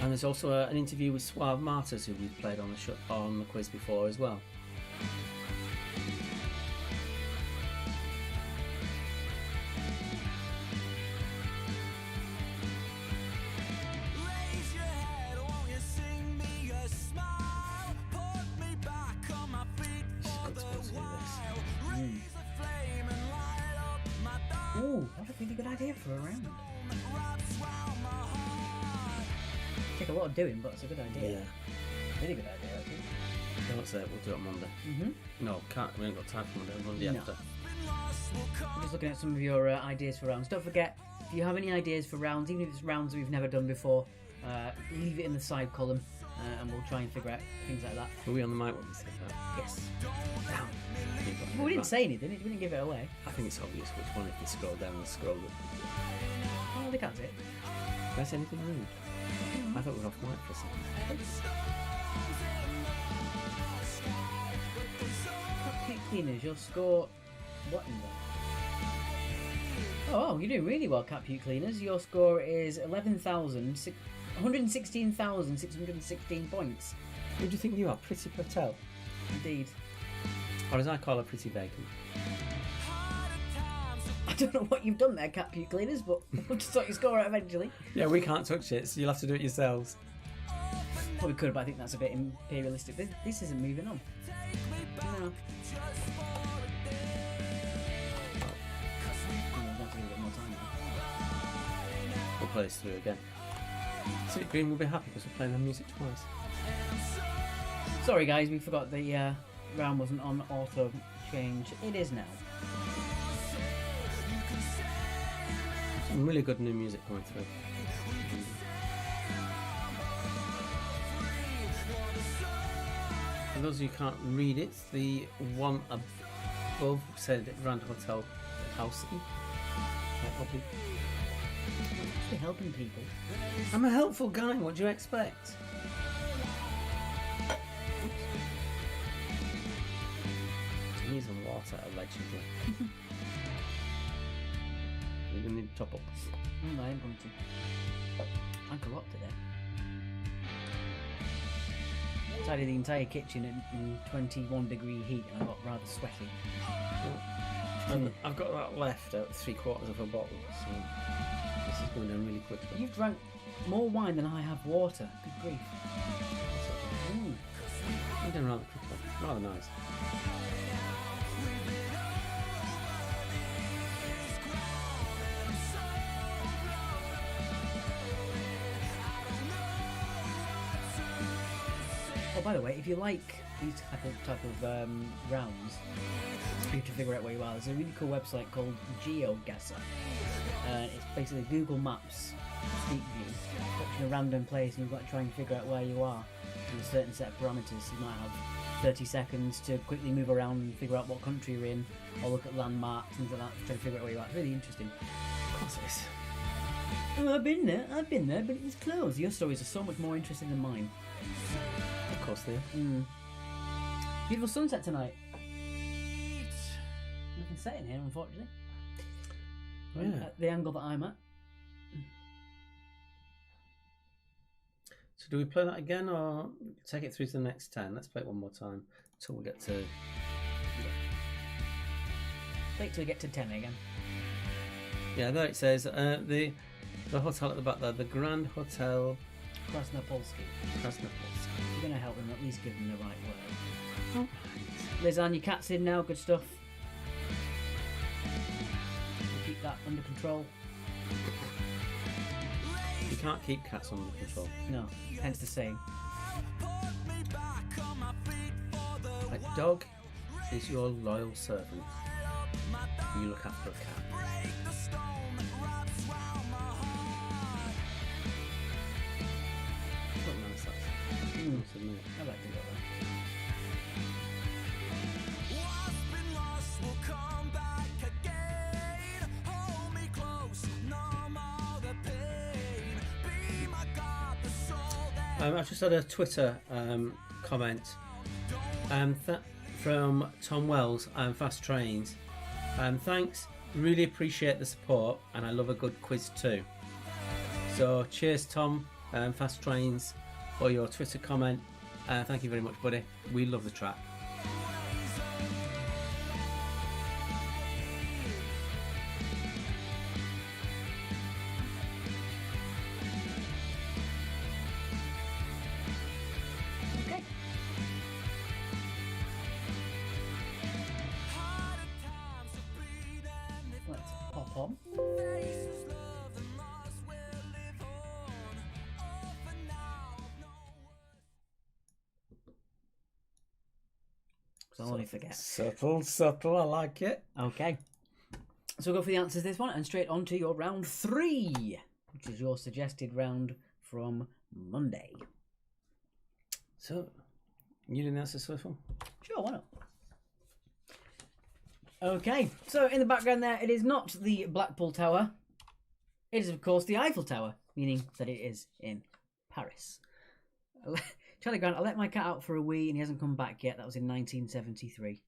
And there's also an interview with Suave Martyrs, who we've played on the show, on the quiz before as well. Raise your head, won't you sing me a smile? Put me back on my feet for the while. Raise a flame and light up my dark. Ooh, what a really good idea for a round. Wraps round my heart. Take a lot of doing, but it's a good idea. Yeah. Really good idea, I think. So that's it. We'll do it on Monday. No, can't. We ain't got time for Monday. Monday No. after. I'm just looking at some of your ideas for rounds. Don't forget, if you have any ideas for rounds, even if it's rounds we've never done before, leave it in the side column, and we'll try and figure out things like that. Were we on the mic when we said that? Yes. Well, we didn't say anything. We didn't give it away. I think it's obvious which one. If you scroll down and scroll up. Oh, they can't see it. Did I say anything rude? I thought we were off mic for a second. Cupcake Cleaners, your score. What in the. Oh, you're doing really well, Cupcake Cleaners. Your score is 116,616 points. Who do you think you are? Pretty Patel? Indeed. Or as I call her, Pretty Bacon? I don't know what you've done there, Cupcake Cleaners, but we'll just sort your score out eventually. Yeah, we can't touch it, so you'll have to do it yourselves. Probably could, but I think that's a bit imperialistic. This isn't moving on. No. We'll have to give it a bit more time now. We'll play this through again. Pacific Green will be happy because we're playing their music twice. Sorry guys, we forgot the round wasn't on auto change. It is now. Some really good new music coming through. For those of you who can't read it, the one above said Grand Hotel Housing. You're helping people. I'm a helpful guy, what do you expect? Need some water, allegedly. You're going to need to top up. No, I ain't going to. Drank a lot today. Tidied the entire kitchen in 21 degree heat and I got rather sweaty. I've got that left out 3/4 of a bottle, so this is going down really quickly. You've drank more wine than I have water. Good grief. I'm doing rather quickly. Rather nice. Oh, by the way, if you like these type of rounds, you have to figure out where you are. There's a really cool website called GeoGuessr. It's basically Google Maps Street View, watching a random place, and you've got to try and figure out where you are in a certain set of parameters. You might have 30 seconds to quickly move around and figure out what country you're in, or look at landmarks, things like that, to try and figure out where you are. It's really interesting. Of course it is. Oh, I've been there, but it's closed. Your stories are so much more interesting than mine. Of course they are. Beautiful sunset tonight. Nothing set in here, unfortunately. Oh, yeah. At the angle that I'm at. So do we play that again or take it through to the next 10? Let's play it one more time until we get to... Wait till we get to 10 again. Yeah, there it says the hotel at the back there, the Grand Hotel Krasnopolski. Krasnopolsk. You're going to help them, at least give them the right word. Lizanne, your cat's in now, good stuff. Keep that under control. You can't keep cats under control. No, hence the saying. A dog is your loyal servant. You look after a cat. Look nice, that's. Nice, isn't it? I like to go there. I've just had a Twitter comment from Tom Wells, Fast Trains. Thanks, really appreciate the support, and I love a good quiz too. So cheers, Tom, Fast Trains, for your Twitter comment. Thank you very much, buddy. We love the track. Okay. Let's pop on. I'll only forget. Subtle, I like it. Okay. So we'll go for the answers to this one and straight on to your round 3, which is your suggested round from Monday. So, you didn't answer this one? Sure, why not? Okay, so in the background there, it is not the Blackpool Tower. It is, of course, the Eiffel Tower, meaning that it is in Paris. Charlie Grant, I let my cat out for a wee and he hasn't come back yet. That was in 1973.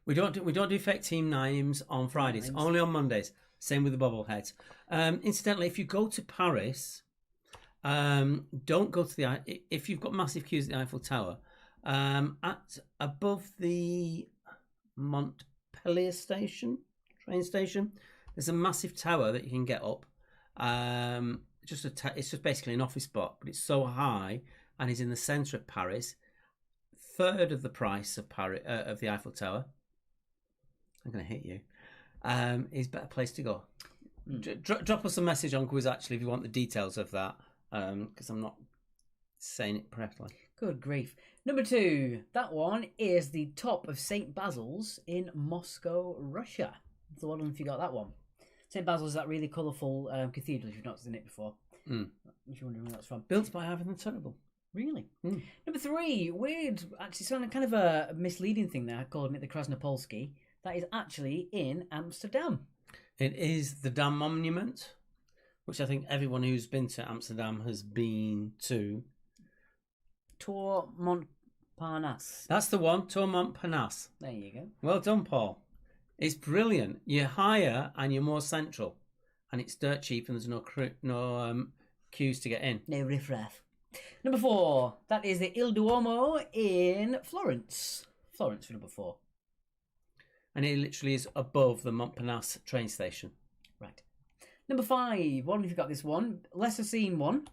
We don't do fake team names on Fridays, only on Mondays. Same with the bobbleheads. Incidentally, if you go to Paris, don't go to the... If you've got massive queues at the Eiffel Tower, at above the Montpellier station, train station, there's a massive tower that you can get up. It's just basically an office spot, but it's so high and is in the centre of Paris, third of the price of Paris of the Eiffel Tower. I'm going to hit you. Is a better place to go. Drop us a message on Quiz Actually if you want the details of that, because I'm not saying it correctly. Good grief. Number 2. That one is the top of St. Basil's in Moscow, Russia. So I don't know if you got that one. St. Basil's is that really colourful cathedral, if you've not seen it before. If you're wondering where that's from. Built by Ivan the Terrible. Really? Number 3. Weird, actually, sounding kind of a misleading thing there, calling it the Krasnopolski. That is actually in Amsterdam. It is the Dam Monument, which I think everyone who's been to Amsterdam has been to. Tour Montparnasse. That's the one, Tour Montparnasse. There you go. Well done, Paul. It's brilliant. You're higher and you're more central, and it's dirt cheap, and there's no queues to get in. No riffraff. Number 4. That is the Il Duomo in Florence. Florence for number 4. And it literally is above the Montparnasse train station. Right. Number 5. What have you got this one? Lesser seen one,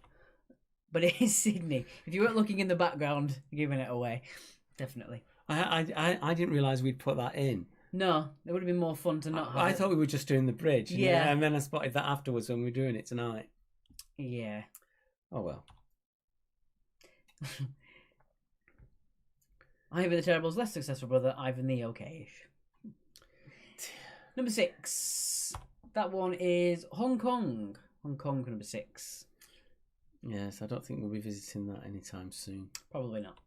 but it is Sydney. If you weren't looking in the background, you're giving it away. Definitely. I didn't realise we'd put that in. No, it would have been more fun to not have I it. thought we were just doing the bridge. Yeah. And then I spotted that afterwards when we were doing it tonight. Yeah. Oh, well. Ivan the Terrible's less successful brother, Ivan the Okay-ish. Number 6. That one is Hong Kong. Hong Kong for number 6. Yes, I don't think we'll be visiting that anytime soon. Probably not.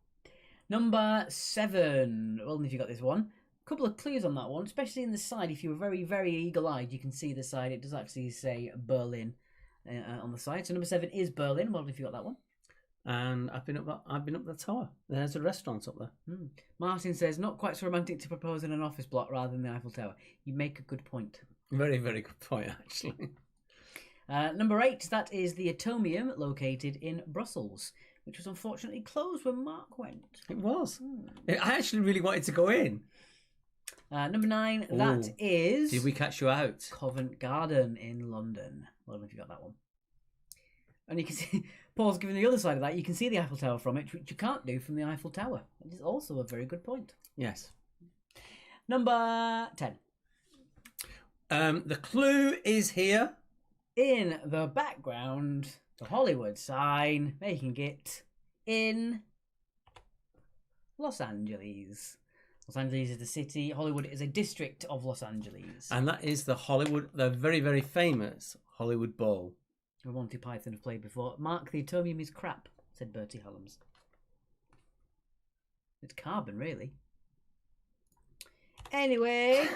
Number 7. Well, if you got this one. A couple of clues on that one, especially in the side. If you were very, very eagle-eyed, you can see the side. It does actually say Berlin on the side. So number 7 is Berlin. Well, if you got that one. And I've been up the tower. There's a restaurant up there. Martin says, not quite so romantic to propose in an office block rather than the Eiffel Tower. You make a good point. Very, very good point, actually. Number 8, that is the Atomium located in Brussels, which was unfortunately closed when Mark went. It was. I actually really wanted to go in. Number 9, that is... Did we catch you out? Covent Garden in London. Well, I don't know if you got that one. And you can see, Paul's giving the other side of that, you can see the Eiffel Tower from it, which you can't do from the Eiffel Tower. It is also a very good point. Yes. Number 10. The clue is here. In the background, the Hollywood sign, making it in Los Angeles. Los Angeles is the city. Hollywood is a district of Los Angeles. And that is the very, very famous Hollywood Bowl. Who Monty Python have played before. Mark, the Atomium is crap, said Bertie Hallam's. It's carbon, really. Anyway.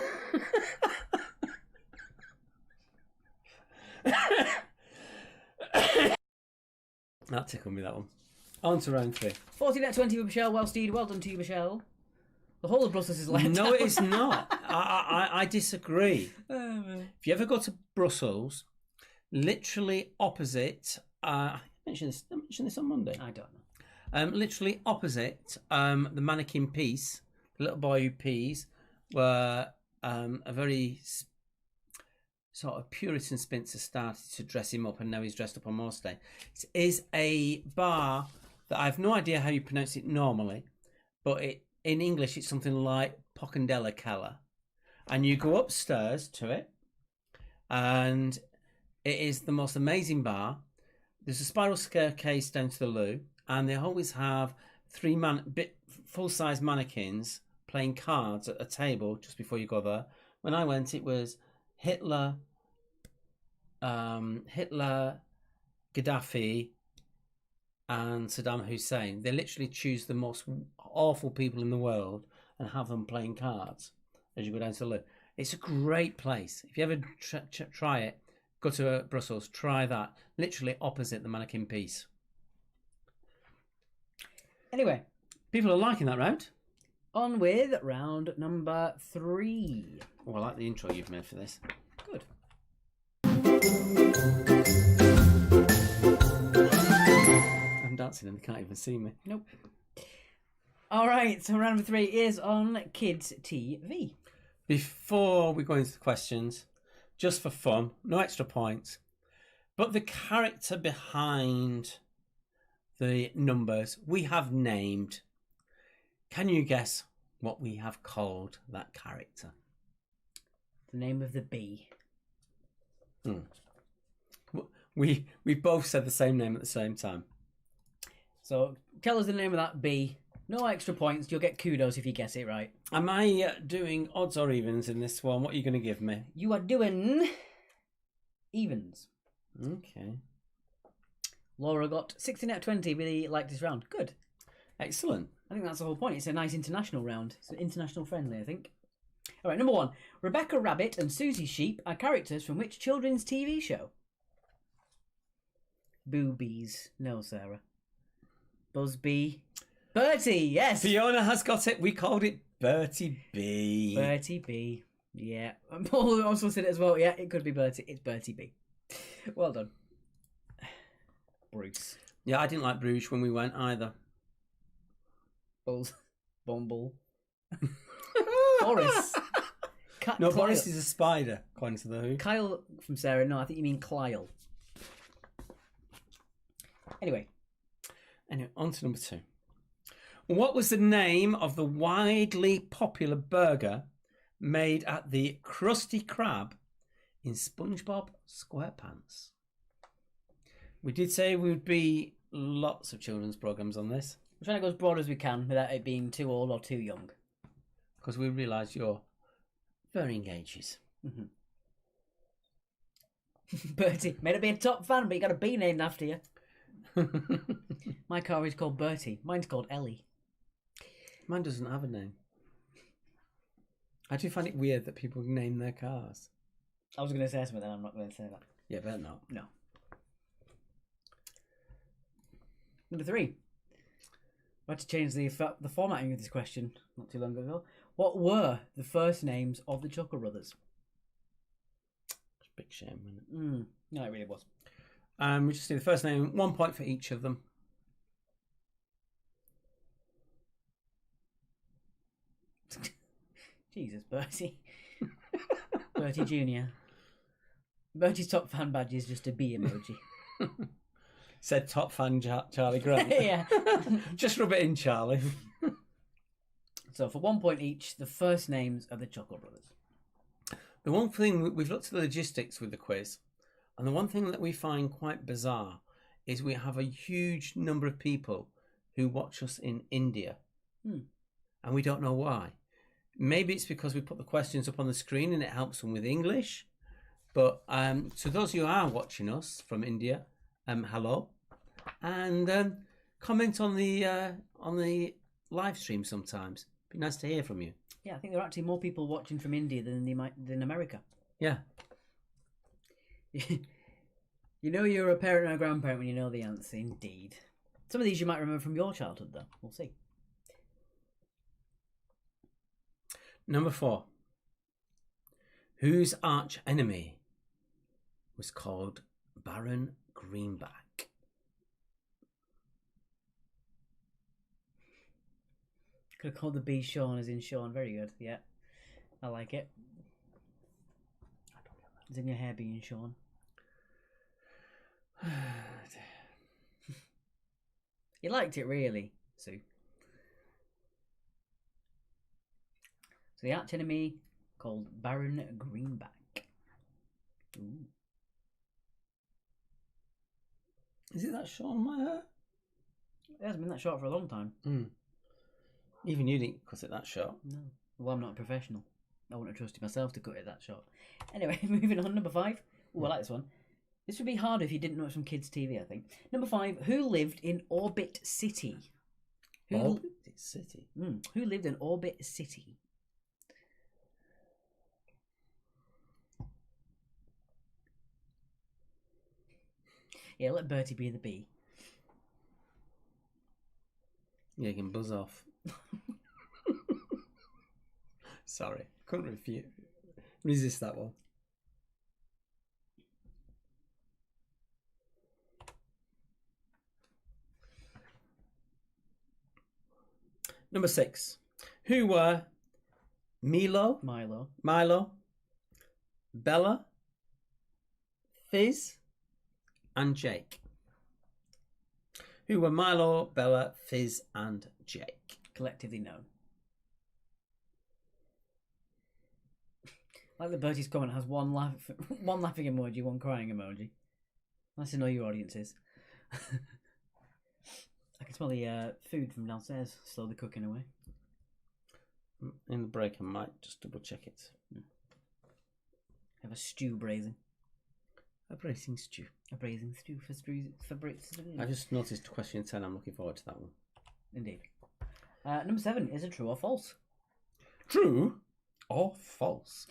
That tickled me, that one. On to round 3. 14 out of 20 for Michelle. Well, Steve, well done to you, Michelle. The whole of Brussels is left. No, it's not. I disagree. If you ever go to Brussels, literally opposite... I mentioned this on Monday. I don't know. Literally opposite the mannequin piece, the little boy who pees, where a very sort of Puritan spinster started to dress him up, and now he's dressed up on Morse Day. It is a bar that I have no idea how you pronounce it normally, but in English it's something like Pockendella Keller. And you go upstairs to it, and it is the most amazing bar. There's a spiral staircase down to the loo, and they always have 3 full-size mannequins playing cards at a table just before you go there. When I went, it was Hitler, Gaddafi, and Saddam Hussein. They literally choose the most awful people in the world and have them playing cards as you go down to the loo. It's a great place. If you ever try it, go to Brussels, try that. Literally opposite the mannequin piece. Anyway. People are liking that round. On with round number 3. Oh, I like the intro you've made for this. Good. I'm dancing and they can't even see me. Nope. All right, so round number 3 is on Kids TV. Before we go into the questions, just for fun, no extra points, but the character behind the numbers we have named. Can you guess what we have called that character? The name of the bee. We both said the same name at the same time. So tell us the name of that bee. No extra points. You'll get kudos if you guess it right. Am I doing odds or evens in this one? What are you going to give me? You are doing evens. Okay. Laura got 16 out of 20. Really liked this round. Good. Excellent. I think that's the whole point. It's a nice international round. It's international friendly, I think. All right, number 1. Rebecca Rabbit and Susie Sheep are characters from which children's TV show? Boobies. No, Sarah. Buzzbee. Bertie, yes. Fiona has got it. We called it Bertie B. Bertie B. Yeah. And Paul also said it as well. Yeah, it could be Bertie. It's Bertie B. Well done. Bruce. Yeah, I didn't like Bruges when we went either. Bulls. Bumble. Boris. No, Kyle. Boris is a spider, according to the Who. Kyle from Sarah. No, I think you mean Kyle. Anyway, on to number 2. What was the name of the widely popular burger made at the Krusty Krab in SpongeBob SquarePants? We did say we would be lots of children's programs on this we're trying to go as broad as we can without it being too old or too young. because we realise you're varying ages. Bertie. May not be a top fan, but you got a bee named after you. My car is called Bertie. Mine's called Ellie. Mine doesn't have a name. I do find it weird that people name their cars. I was going to say something, then I'm not going to say that. Yeah, better not. No. Number 3. I had to change the formatting of this question not too long ago. What were the first names of the Chuckle Brothers? It's a big shame, isn't it? No, it really was. We just see the first name, 1 point for each of them. Jesus, Bertie. Bertie Jr. Bertie's top fan badge is just a bee emoji. Said top fan Charlie Grant. Yeah. Just rub it in, Charlie. So for 1 point each, the first names of the Chuckle Brothers. The one thing, we've looked at the logistics with the quiz, and the one thing that we find quite bizarre is we have a huge number of people who watch us in India. And we don't know why. Maybe it's because we put the questions up on the screen and it helps them with English. But to those who are watching us from India, hello. And comment on the live stream sometimes. Be nice to hear from you. Yeah, I think there are actually more people watching from India than America. Yeah. You know you're a parent or a grandparent when you know the answer, indeed. Some of these you might remember from your childhood, though. We'll see. Number 4. Whose arch enemy was called Baron Greenback? Could have called the bee Sean as in Sean. Very good. Yeah. I like it. As in your hair being Sean. You liked it, really, Sue. So the arch enemy called Baron Greenback. Ooh. Is it that short on my hair? It hasn't been that short for a long time. Even you didn't cut it that short. No. Well, I'm not a professional. I wouldn't have trusted myself to cut it that short. Anyway, moving on. Number 5. Ooh, I like this one. This would be harder if you didn't know it from kids' TV, I think. Number 5. Who lived in Orbit City? Orbit City? Who lived in Orbit City? Yeah, let Bertie be the bee. Yeah, you can buzz off. Sorry, couldn't resist that one. Number 6. Who were Milo, Bella, Fizz, and Jake? Who were Milo, Bella, Fizz, and Jake? Collectively known. Like the Bertie's comment has one laughing emoji, one crying emoji. Nice to know your audience is. I can smell the food from downstairs slowly cooking away. In the break, I might just double check it. Have a stew braising. A bracing stew. A braising stew for braising. I just noticed question 10. I'm looking forward to that one. Indeed. Number 7 is a true or false. True or false?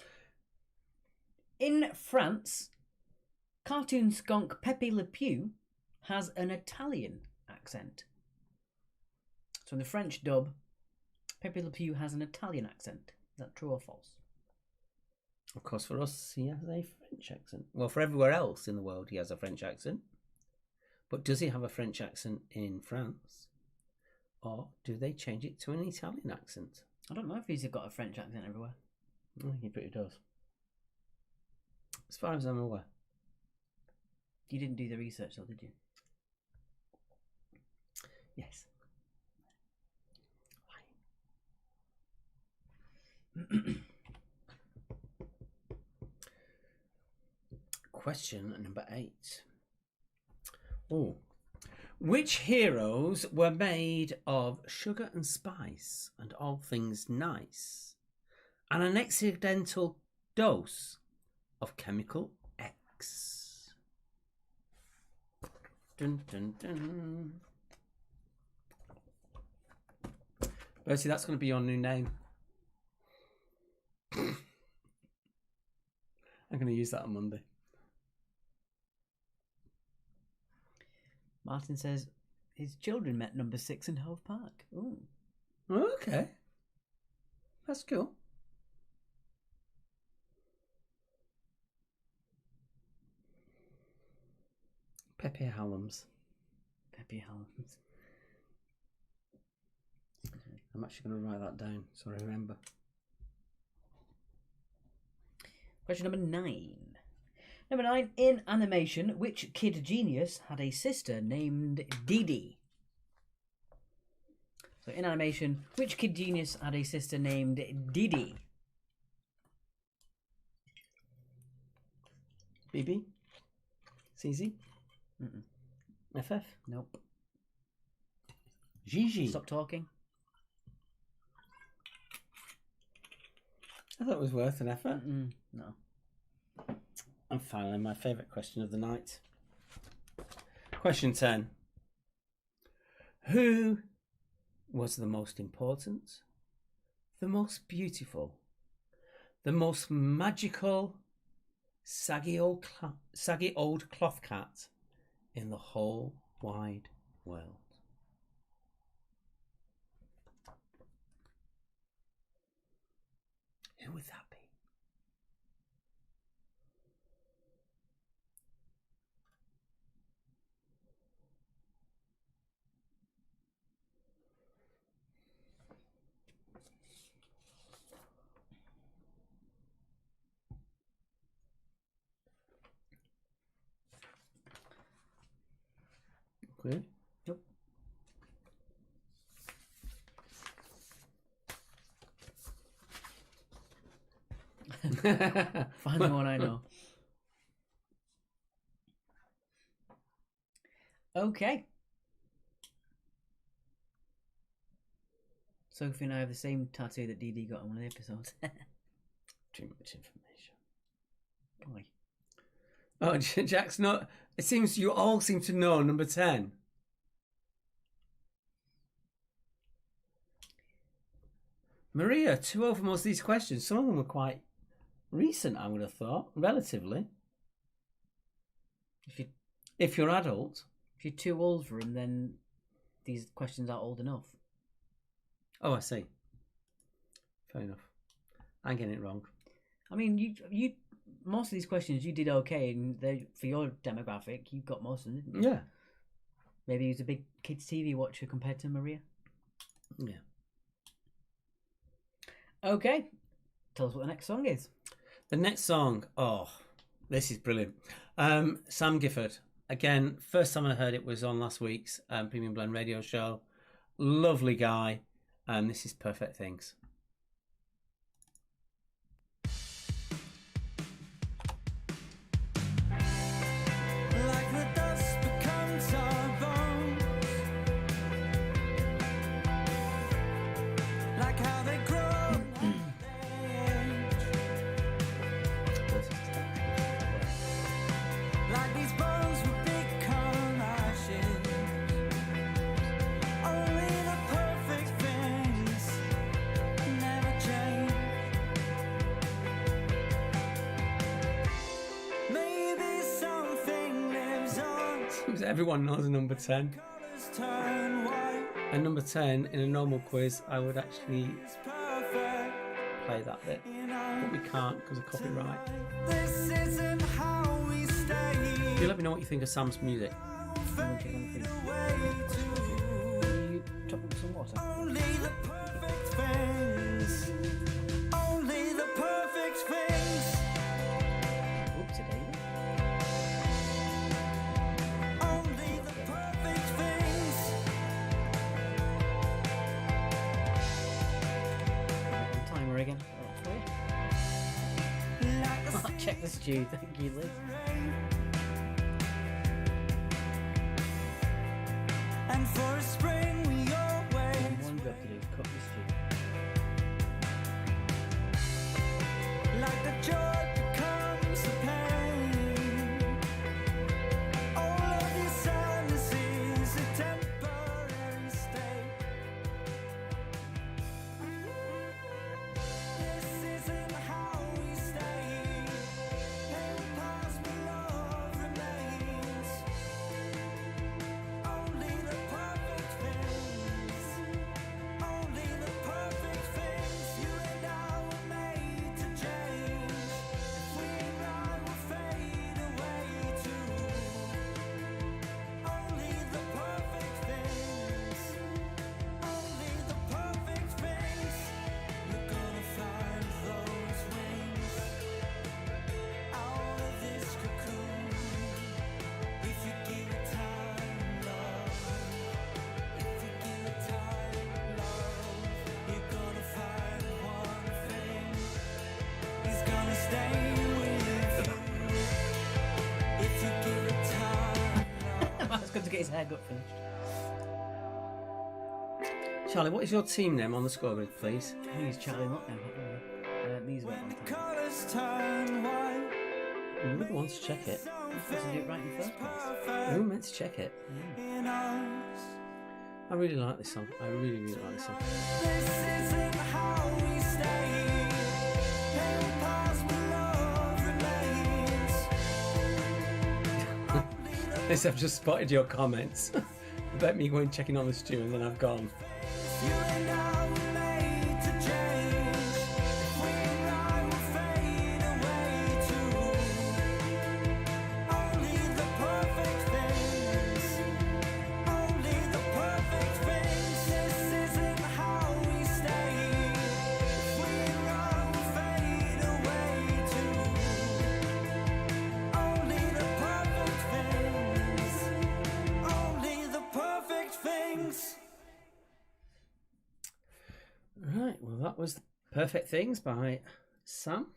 In France, cartoon skunk Pepe Le Pew has an Italian accent. So in the French dub, Pepe Le Pew has an Italian accent. Is that true or false? Of course, for us, he has a French accent. Well, for everywhere else in the world, he has a French accent. But does he have a French accent in France? Or do they change it to an Italian accent? I don't know if he's got a French accent everywhere. I think he pretty does. As far as I'm aware. You didn't do the research though, did you? Yes. Question number 8. Oh. Which heroes were made of sugar and spice and all things nice, and an accidental dose of chemical X? Dun dun dun. Bertie, that's going to be your new name. I'm going to use that on Monday. Martin says his children met number 6 in Hove Park. Ooh. Okay. That's cool. Pepe Hallams. Pepe Hallams. I'm actually going to write that down so I remember. Question number 9. Number 9, in animation, which kid genius had a sister named Didi? So in animation, which kid genius had a sister named Didi? BB? CZ? Mm-mm. FF? Nope. Gigi? Stop talking. I thought it was worth an effort. No. And finally, my favourite question of the night. Question 10. Who was the most important, the most beautiful, the most magical, saggy old cloth cat in the whole wide world? Who would that be? Okay. Nope. Find the one I know. Okay. Sophie and I have the same tattoo that Dee Dee got on one of the episodes. Too much information. Boy. Oh, Jack's not. It seems you all seem to know number 10. Maria, 2-0 for most of these questions. Some of them were quite recent, I would have thought, relatively. If you're adult. If you're too old for them, then these questions aren't old enough. Oh, I see. Fair enough. I'm getting it wrong. I mean, you most of these questions you did okay, and for your demographic, you got most of them, didn't you? Yeah. Maybe he was a big kids' TV watcher compared to Maria. Yeah. Okay. Tell us what the next song is. The next song, oh, this is brilliant. Sam Gifford. Again, first time I heard it was on last week's Premium Blend radio show. Lovely guy. This is Perfect Things. because everyone knows number 10. Turn white, And number 10, in a normal quiz, I would actually it's perfect. play that bit. You know, But we can't because of copyright. this isn't how we stay. Do let me know what you think of Sam's music. Fade away to You top up with some water. only the perfect things. Only the perfect things. Oopsie daisy. Only the perfect things. Timer again. Oh, for you. Like a Check the stew. Thank you, Liz. rain. And for a spring we always One job to do. Cook the stew. like the joy becomes the pain. All of your sadness is a temporary state. This isn't how we stay. Pain past but love remains. Only the perfect things. Only the perfect things. You and I were made to change. If we and I will fade away too. Only the perfect things. Only the perfect things. You're gonna find those wings out of this cocoon. If you give it time, love. If you give it time, love. You're gonna find one thing. He's gonna stay with you. If you give it time, love. That's good to get his haircut finished. Charlie, what is your team name on the scoreboard, please? I think he's chatting up now. These were on When time. colors turn white, You wouldn't want to check it. I'm supposed to do it right in the first place. Who meant to check it? in us. I really like this song. I really, really like this song. This isn't how we stay. Pain past but love remains. This, I've just spotted your comments about me going checking on the stew and then I've gone. You and I were made to change. If we and I will fade away too. Only the perfect things. Only the perfect things. This isn't how we stay. If we and I will fade away too. Only the perfect things. Only the perfect things. Right, well, that was Perfect Things by Sam.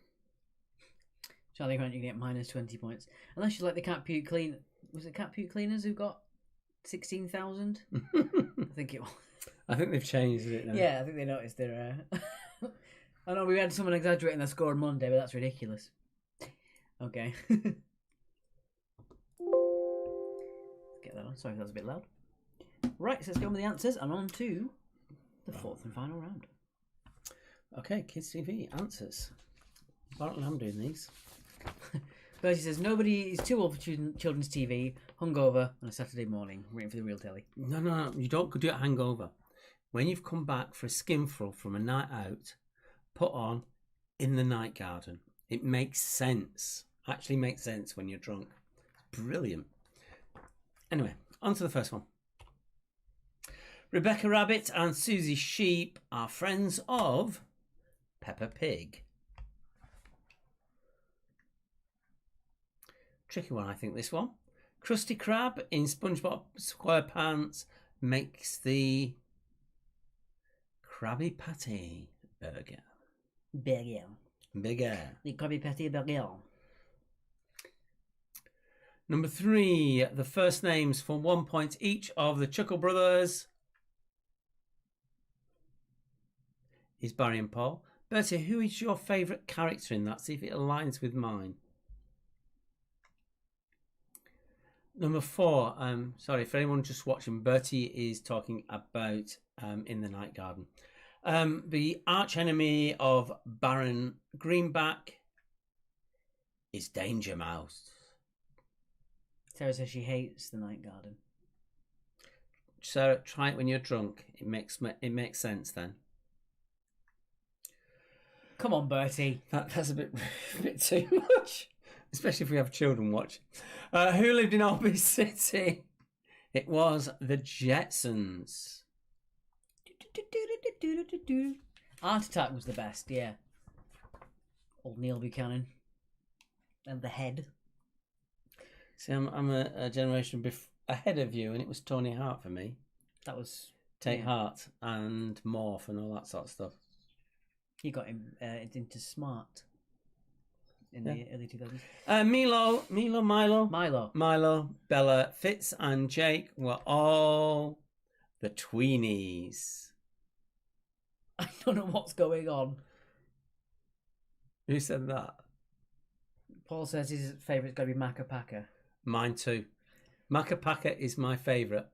Charlie Grant, you get minus 20 points. Unless you like the Cat Puke Clean. Was it Cat Puke Cleaners who got 16,000? I think it was. I think they've changed it now. Yeah, I think they noticed their. I know we had someone exaggerating their score on Monday, but that's ridiculous. Okay. Get that on. Sorry if that was a bit loud. Right, so let's go with the answers and on to the fourth and final round. Okay, Kids TV answers. Apparently I'm doing these. Bertie says nobody is too old for children's TV, hungover on a Saturday morning, waiting for the real telly. No, you don't do it hangover. When you've come back for a skinful from a night out, put on In the Night Garden. It makes sense. Actually makes sense when you're drunk. It's brilliant. Anyway, on to the first one. Rebecca Rabbit and Susie Sheep are friends of Peppa Pig. Tricky one, I think, this one. Krusty Krab in SpongeBob SquarePants makes the Krabby Patty burger Burger. bigger. The Krabby Patty burger. Number 3, the first names for 1 point each of the Chuckle Brothers is Barry and Paul. Bertie, who is your favourite character in that? See if it aligns with mine. Number 4, sorry, for anyone just watching, Bertie is talking about In the Night Garden. The arch enemy of Baron Greenback is Danger Mouse. Sarah says she hates the night garden. So try it when you're drunk. It makes sense then. Come on, Bertie. That's a bit too much, especially if we have children watch. Who lived in Albany City? It was the Jetsons. Art Attack was the best, yeah. Old Neil Buchanan. And the head. See, I'm a generation ahead of you, and it was Tony Hart for me. That was... Take Heart and Morph and all that sort of stuff. He got him into Smart in the early 2000s. Milo, Bella, Fitz and Jake were all the tweenies. I don't know what's going on. Who said that? Paul says his favourite's got to be Macca Packer. Mine too. Macca Packer is my favourite.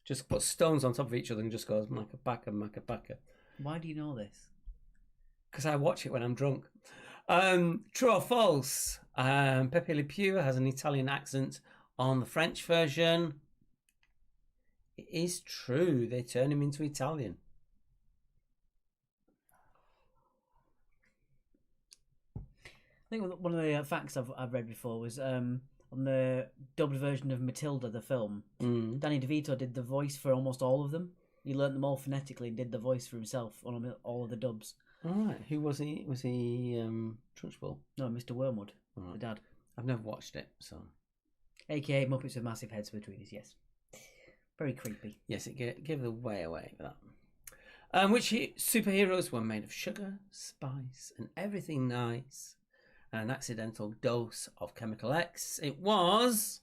Just put stones on top of each other and just goes Macca Packer, Macca Packer. Why do you know this? Because I watch it when I'm drunk. True or false? Pepe Le Pew has an Italian accent on the French version. It is true. They turn him into Italian. I think one of the facts I've read before was on the dubbed version of Matilda, the film, Danny DeVito did the voice for almost all of them. He learnt them all phonetically and did the voice for himself on all of the dubs. All right. Who was he? Was he Trunchbull? No, Mr. Wormwood, the dad. I've never watched it, so... AKA Muppets with massive heads between us, yes. Very creepy. Yes, it gave the way away for that. Which superheroes were made of sugar, spice, and everything nice, and an accidental dose of Chemical X? It was...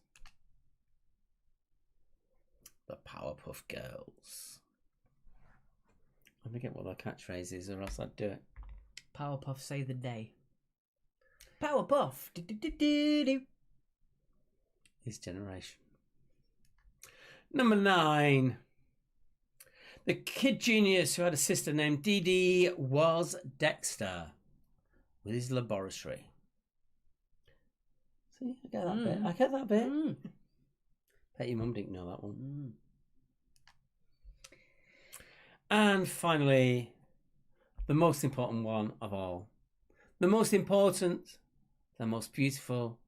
the Powerpuff Girls. I forget what their catchphrase is, or else I'd do it. Powerpuff save the day. Powerpuff! Do-do-do-do-do. His generation. Number 9. The kid genius who had a sister named Dee Dee was Dexter with his laboratory. See, I get that bit. I get that bit. Bet your mum didn't know that one. And finally, the most important one of all. The most important, the most beautiful,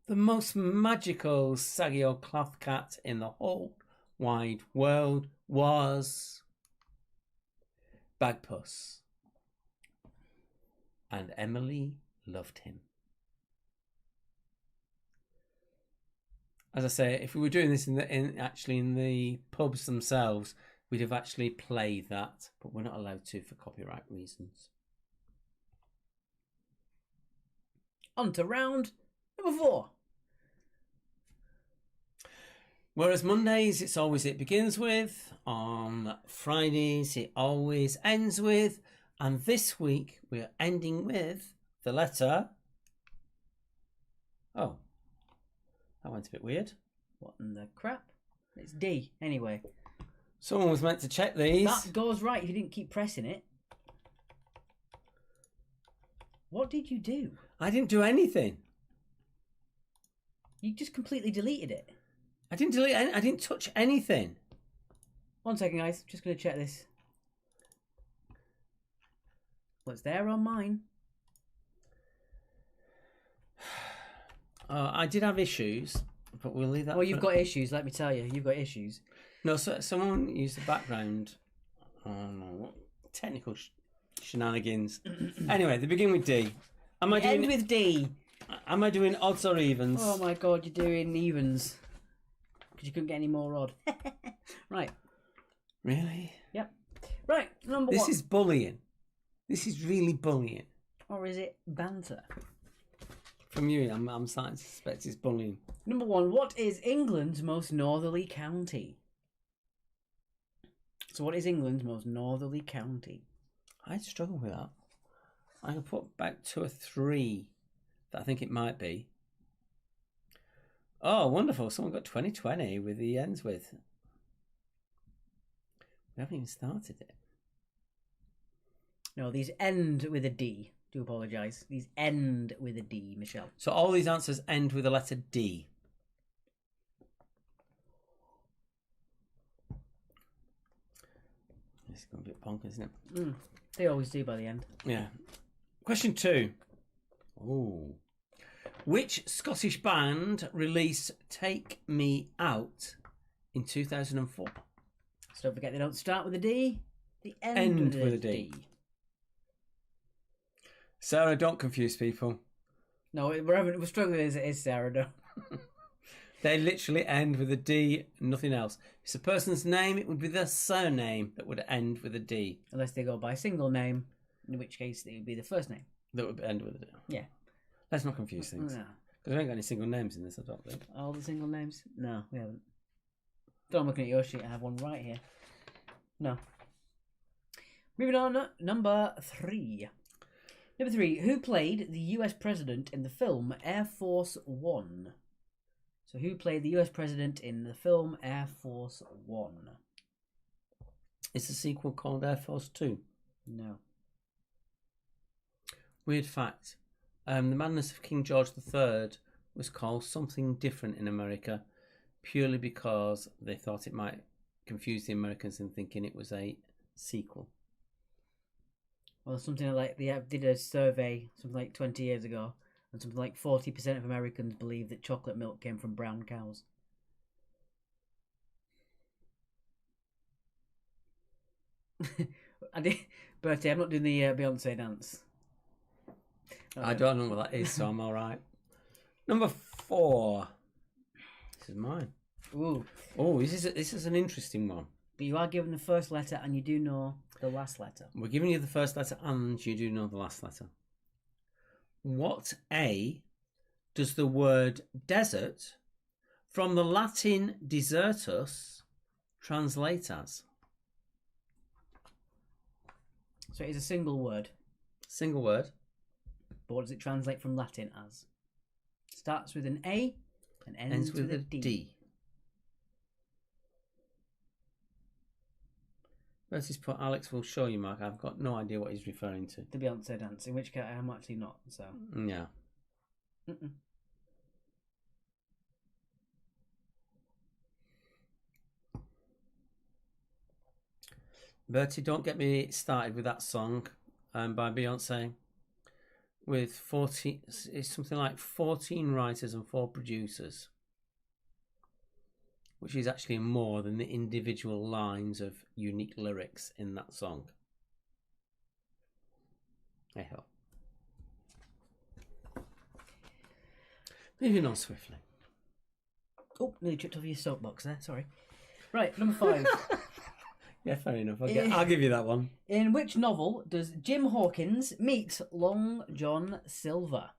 the most magical saggy old cloth cat in the whole wide world was Bagpuss. And Emily loved him. As I say, if we were doing this in the pubs themselves, we'd have actually played that, but we're not allowed to for copyright reasons. On to round number 4. Whereas Mondays, it's always it begins with. On Fridays, it always ends with. And this week, we're ending with the letter... Oh. That went a bit weird. What in the crap? It's D, anyway. Someone was meant to check these. That goes right if you didn't keep pressing it. What did you do? I didn't do anything. You just completely deleted it. I didn't delete I didn't touch anything. 1 second, guys. Just going to check this. Well, it's there on mine. I did have issues, but we'll leave that. Well, you've got issues, let me tell you. You've got issues. No, so someone used the background. I don't know what technical shenanigans. Anyway, they begin with D. End with D. Am I doing odds or evens? Oh my god, you're doing evens. Because you couldn't get any more odd. Right. Really? Yep. Right, number 1. This is bullying. This is really bullying. Or is it banter? From you, I'm starting to suspect it's bullying. Number 1, what is England's most northerly county? So what is England's most northerly county? I struggle with that. I can put back 2 or 3 that I think it might be. Oh, wonderful. Someone got 2020 with the ends with. We haven't even started it. No, these end with a D. Do apologise. These end with a D, Michelle. So all these answers end with the letter D. It's going to be a bit bonkers, isn't it? They always do by the end. Yeah. Question 2. Ooh. Which Scottish band released Take Me Out in 2004? So don't forget they don't start with a D. They end, End with with a a D. D. Sarah, don't confuse people. No, we're struggling as it is, Sarah. No. They literally end with a D, nothing else. If it's a person's name, it would be their surname that would end with a D. Unless they go by a single name, in which case it would be the first name. That would end with a D. Yeah. Let's not confuse things. No. Because we ain't got any single names in this, I don't think. All the single names? No, we haven't. Don't I'm looking at your sheet. I have one right here. No. Moving on, number 3. Number 3. Who played the US president in the film Air Force One? So who played the US president in the film Air Force One? It's a sequel called Air Force 2. No. Weird fact. The Madness of King George III was called something different in America purely because they thought it might confuse the Americans in thinking it was a sequel. Well, something like they did a survey something like 20 years ago, and something like 40% of Americans believe that chocolate milk came from brown cows. Bertie, I'm not doing the Beyonce dance. I don't know what that is, so I'm all right. Number 4. This is mine. Ooh. Oh, this is an interesting one. But you are given the first letter, and you do know the last letter. We're giving you the first letter, and you do know the last letter. What A does the word desert from the Latin desertus translate as? So it is a single word. Single word. But what does it translate from Latin as? Starts with an A and ends with a D. Bertie's put Alex will show you, Mark. I've got no idea what he's referring to. The Beyonce dance, in which case I'm actually not, so. Yeah. Mm-mm. Bertie, don't get me started with that song by Beyonce. With 14, it's something like 14 writers and 4 producers, which is actually more than the individual lines of unique lyrics in that song. Hey ho. Moving on swiftly. Oh, nearly tripped over your soapbox there, sorry. Right, number 5. Yeah, fair enough. I'll give you that one. In which novel does Jim Hawkins meet Long John Silver?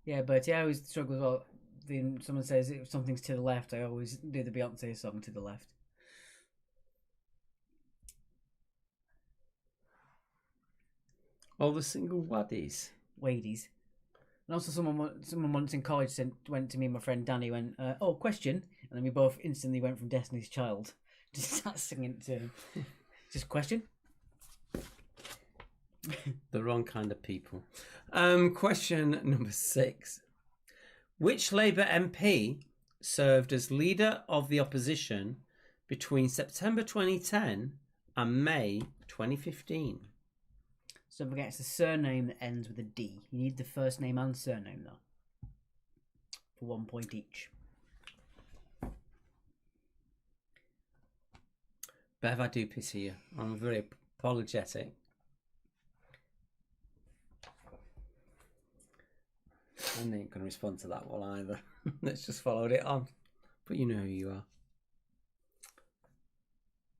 Yeah, Bertie, I always struggle as well. When someone says if something's to the left, I always do the Beyonce song to the left. All the single waddies. Wadies. And also someone once in college went to me and my friend Danny, went, oh, question. And then we both instantly went from Destiny's Child to start singing to him. Just question. The wrong kind of people. Question number 6. Which Labour MP served as leader of the opposition between September 2010 and May 2015? So don't forget, it's the surname that ends with a D. You need the first name and surname, though. For 1 point each. Bev, I do pity you. I'm very apologetic. I ain't going to respond to that one either. Let's just follow it on. But you know who you are.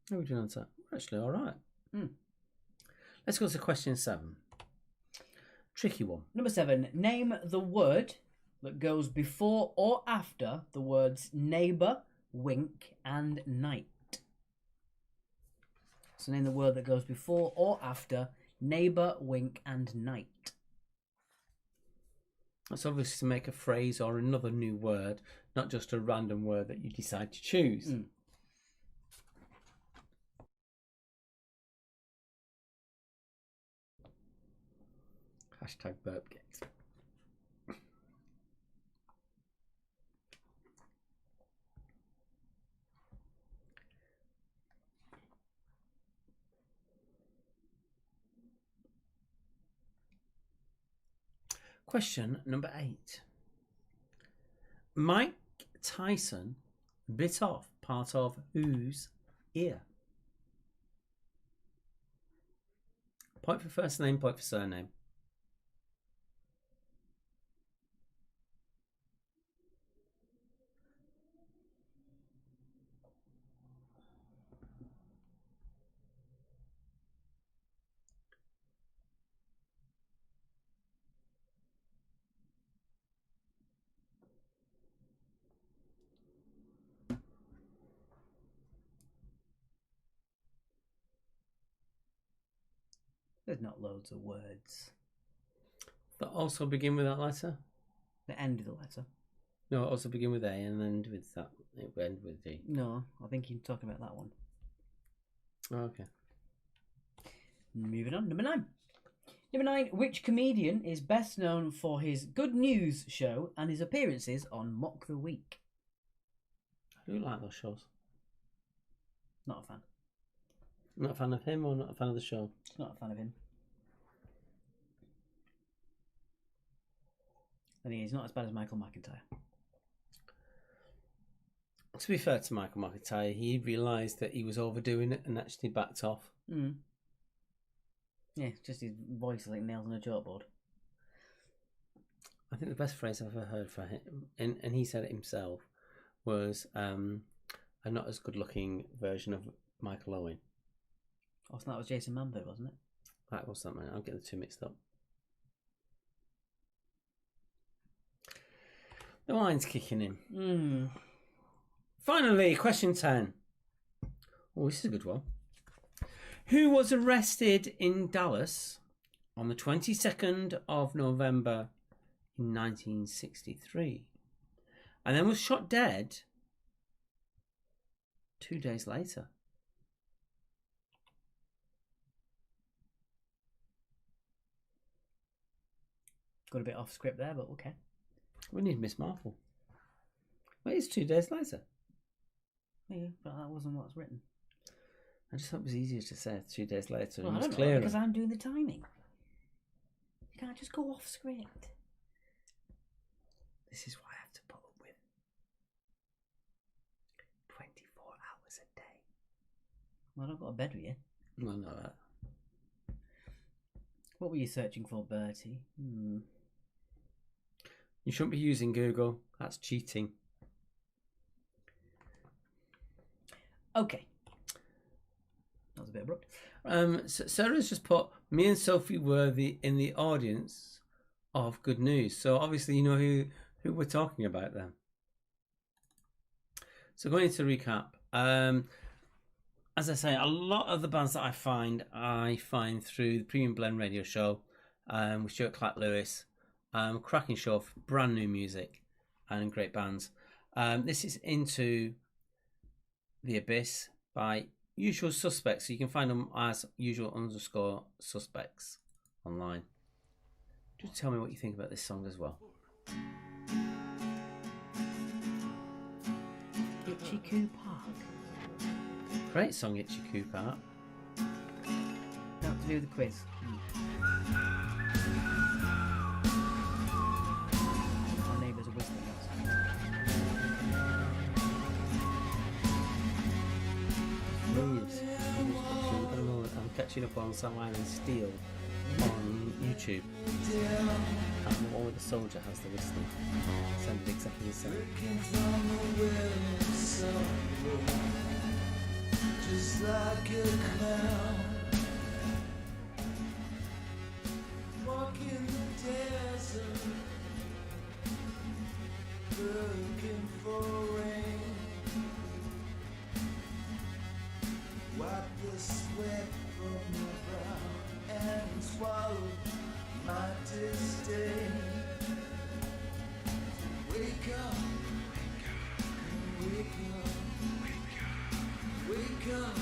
How are we doing on that? We're actually all right. Let's go to question 7. Tricky one. Number 7. Name the word that goes before or after the words neighbour, wink, and night. So name the word that goes before or after neighbour, wink, and night. That's obviously to make a phrase or another new word, not just a random word that you decide to choose. Hashtag burp games. Question number 8. Mike Tyson bit off part of whose ear? Point for first name, point for surname. There's not loads of words. That also begin with that letter? The end of the letter. No, also begin with A and end with that. It end with D. No, I think you're talking about that one. Oh, okay. Moving on, number 9. Number 9, which comedian is best known for his Good News show and his appearances on Mock the Week? I do like those shows. Not a fan. Not a fan of him or not a fan of the show? Not a fan of him. I think he's not as bad as Michael McIntyre. To be fair to Michael McIntyre, he realised that he was overdoing it and actually backed off. Mm. Yeah, just his voice is like nails on a chalkboard. I think the best phrase I've ever heard from him, and he said it himself, was a not as good looking version of Michael Owen. Oh, so that was Jason Manford, wasn't it? That was that, man. I'm getting the two mixed up. The wine's kicking in. Mm. Finally, question 10. Oh, this is a good one. Who was arrested in Dallas on the 22nd of November in 1963 and then was shot dead 2 days later? Got a bit off script there, but okay. We need Miss Marple. Wait, it's 2 days later. Yeah, but that wasn't what's written. I just thought it was easier to say 2 days later. Well, And I it was don't know, clearer. because I'm doing the timing. You can't just go off script. This is why I have to put up with 24 hours a day. Well, I've got a bed with you. Well, no, that. What were you searching for, Bertie? You shouldn't be using Google. That's cheating. Okay. That was a bit abrupt. So Sarah's just put, me and Sophie were in the audience of Good News. So obviously you know who we're talking about then. So going into recap. As I say, a lot of the bands that I find through the Premium Blend Radio Show with Stuart Clark Lewis. Cracking show of brand new music and great bands. This is Into the Abyss by Usual Suspects. So you can find them as usual_suspects online. Just tell me what you think about this song as well. Itchy Coo Park. Great song, Itchy Coo Park. Now to do the quiz. Our neighbours are whistling outside. Brilliant. I don't know, I'm catching up on Sam Island Steel on YouTube. And the one with the soldier has the whistling. Sounded exactly the same. Just like a clown, walking the desert, looking for rain. Wipe the sweat from my brow and swallow my disdain. Wake up, wake up. Wake up, wake up.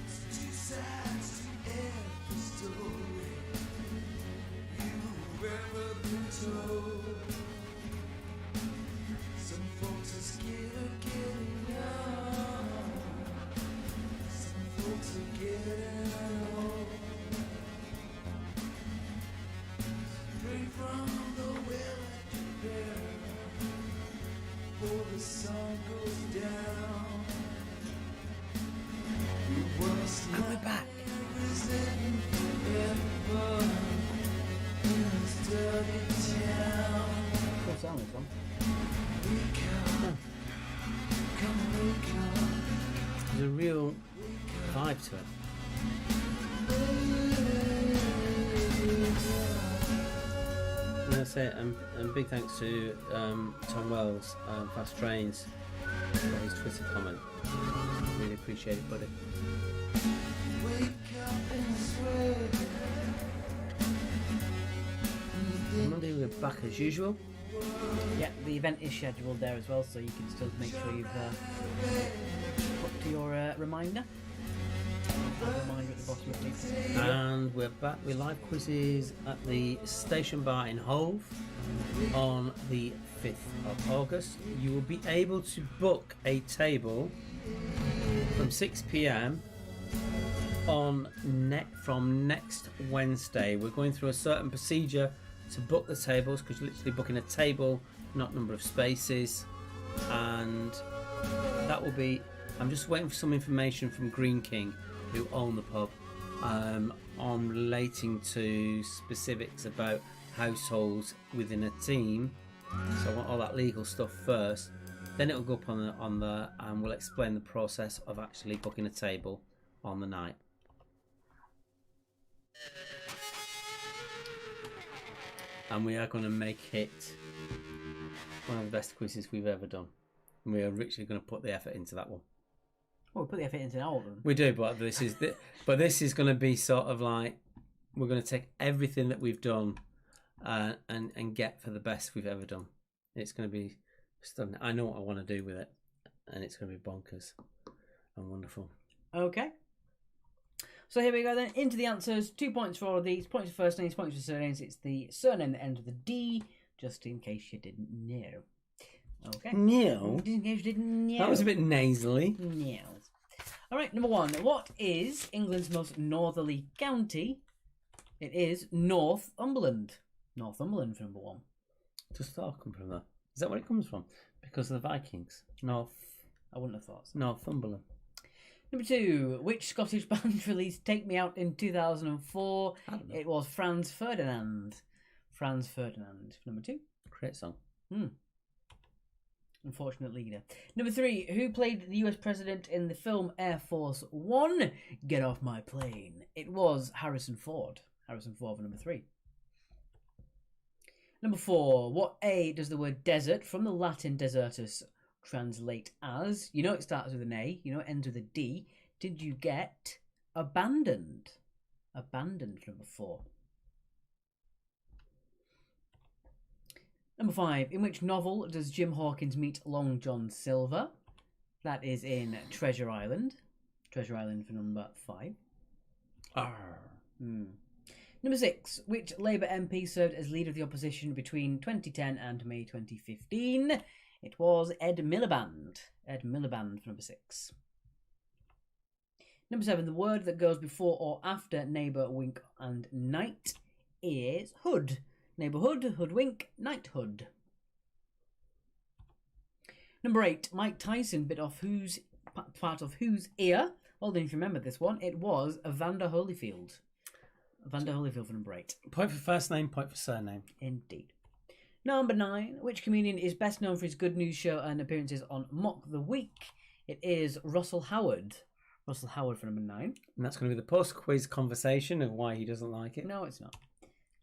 It's 2 sides to every story you've ever been told. And we're back. Cool sound, this one. There's a real vibe to it. And that's it. And big thanks to Tom Wells, Fast Trains, for his Twitter comment. Really appreciate it, buddy. Monday we're back as usual. Yeah, the event is scheduled there as well, so you can still make sure you've put to your reminder. Reminder at the bottom of the And we're back with live quizzes at the Station Bar in Hove on the 5th of August. You will be able to book a table from 6 p.m. on from next Wednesday. We're going through a certain procedure to book the tables, because you're literally booking a table, not number of spaces, and that will be. I'm just waiting for some information from Green King, who own the pub, on relating to specifics about households within a team. So I want all that legal stuff first. Then it will go up on the and we'll explain the process of actually booking a table on the night. And we are going to make it one of the best quizzes we've ever done. And we are literally going to put the effort into that one. Well, we put the effort into all of them. We do, but this is going to be sort of like, we're going to take everything that we've done and get for the best we've ever done. It's going to be stunning. I know what I want to do with it, and it's going to be bonkers and wonderful. Okay. So here we go then, into the answers. 2 points for all of these. Points for first names, points for surnames. It's the surname that ends with a D, just in case you didn't know. Okay. No. Just in case you didn't know. That was a bit nasally. No. All right, number one. What is England's most northerly county? It is Northumberland. Northumberland for number one. Does Thor come from there? Is that where it comes from? Because of the Vikings? I wouldn't have thought so. Northumberland. Number two. Which Scottish band released Take Me Out in 2004? I don't know. It was Franz Ferdinand. Franz Ferdinand for number two. Great song. Unfortunate leader. Number three. Who played the US president in the film Air Force One? Get Off My Plane. It was Harrison Ford. Harrison Ford for number three. Number four. What A does the word desert from the Latin desertus translate as? You know it starts with an A. You know it ends with a D. Did you get abandoned? Abandoned for number four. Number five. In which novel does Jim Hawkins meet Long John Silver? That is in Treasure Island. Treasure Island for number five. Number six. Which Labour MP served as leader of the opposition between 2010 and May 2015? It was Ed Miliband. Ed Miliband for number six. Number seven. The word that goes before or after neighbour, wink, and night is hood. Neighbourhood, hoodwink, knighthood. Number eight. Mike Tyson bit off part of whose ear? Well, then if you remember this one, it was Evander Holyfield. Evander Holyfield for number eight. Point for first name, point for surname. Indeed. Number nine. Which comedian is best known for his Good News Show and appearances on Mock the Week? It is Russell Howard. Russell Howard for number nine. And that's going to be the post-quiz conversation of why he doesn't like it. No, it's not.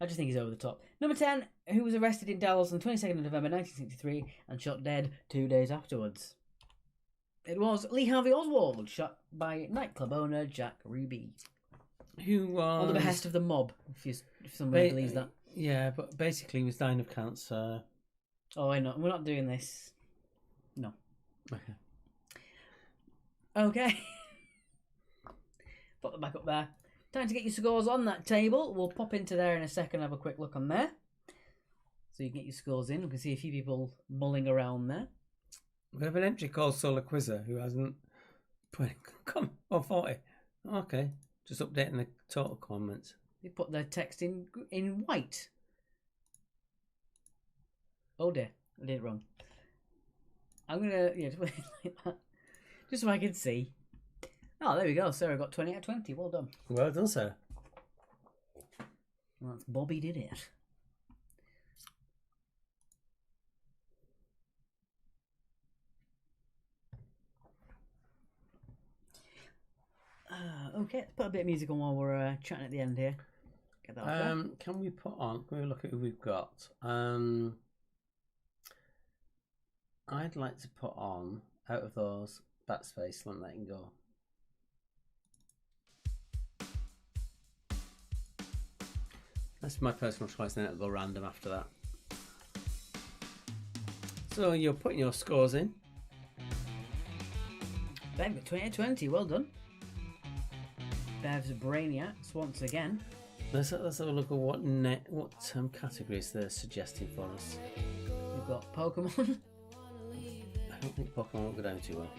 I just think he's over the top. Number 10, who was arrested in Dallas on the 22nd of November 1963 and shot dead 2 days afterwards? It was Lee Harvey Oswald, shot by nightclub owner Jack Ruby. Who was... On the behest of the mob, if somebody believes that. Yeah, but basically he was dying of cancer. Oh, I know. We're not doing this. No. Okay. Okay. Put them back up there. Time to get your scores on that table. We'll pop into there in a second, have a quick look on there. So you can get your scores in. We can see a few people mulling around there. We have an entry called Solar Quizzer who hasn't put come 40. Okay. Just updating the total comments. They put their text in white. Oh dear, I did it wrong. I'm gonna just put it like that. Just so I can see. Oh, there we go. Sarah got 20 out of 20. Well done. Well done, sir. Well, that's Bobby did it. Okay, let's put a bit of music on while we're chatting at the end here. Get that off there. Can we put on? Can we look at who we've got? I'd like to put on Out of Those, Backspace, Let Letting Go. That's my personal choice, then it'll go random after that. So you're putting your scores in. Bev got 20 out of 20. Well done. Bev's Brainiacs once again. Let's have a look at what categories they're suggesting for us. We've got Pokemon. I don't think Pokemon will go down too well.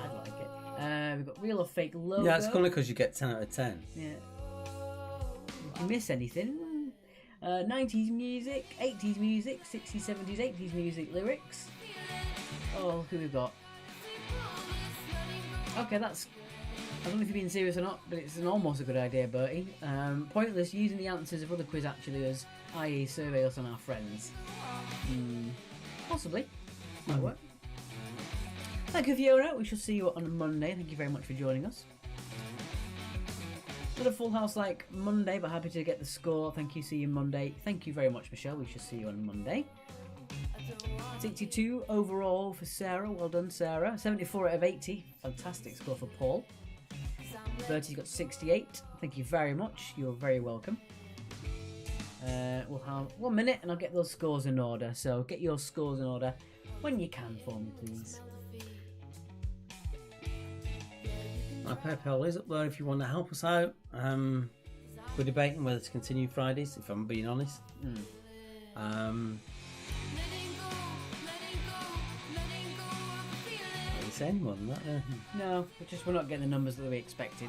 I like it. We've got Real or Fake Logo. Yeah, it's only because you get 10 out of 10. Yeah. If you miss anything, 90s music, 80s music, 60s, 70s, 80s music lyrics. Oh, who we've got? Okay, that's... I don't know if you're being serious or not, but it's almost a good idea, Bertie. Pointless using the answers of other quiz actualiers, i.e. survey us on our friends. Possibly. Might work. Thank you, Fiona. We shall see you on Monday. Thank you very much for joining us. Not a full house like Monday, but happy to get the score. Thank you. See you Monday. Thank you very much, Michelle. We shall see you on Monday. 62 overall for Sarah. Well done, Sarah. 74 out of 80. Fantastic score for Paul. Bertie's got 68. Thank you very much. You're very welcome. We'll have 1 minute and I'll get those scores in order. So get your scores in order when you can for me, please. My PayPal is up there if you want to help us out. We're debating whether to continue Fridays, if I'm being honest. It's any more than that. No, we're not getting the numbers that we expected.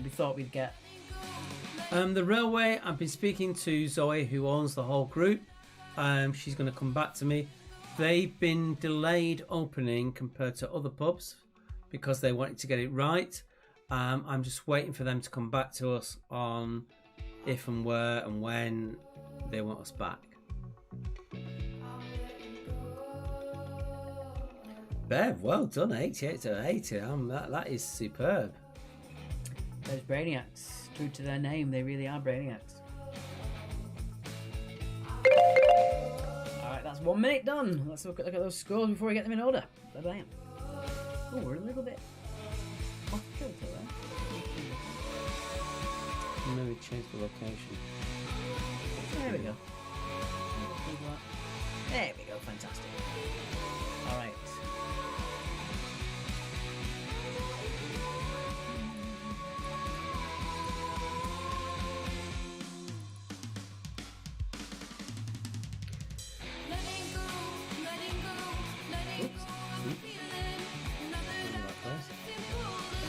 We thought we'd get. The railway, I've been speaking to Zoe, who owns the whole group. She's going to come back to me. They've been delayed opening compared to other pubs because they wanted to get it right. I'm just waiting for them to come back to us on if and where and when they want us back. Bev, well done, 88 to 80. That is superb. Those Brainiacs, true to their name, they really are Brainiacs. Alright, that's 1 minute done. Let's look at those scores before we get them in order. Bye-bye. Oh, we're a little bit off kilter there. Maybe change the location. There we go. There we go, fantastic. Alright.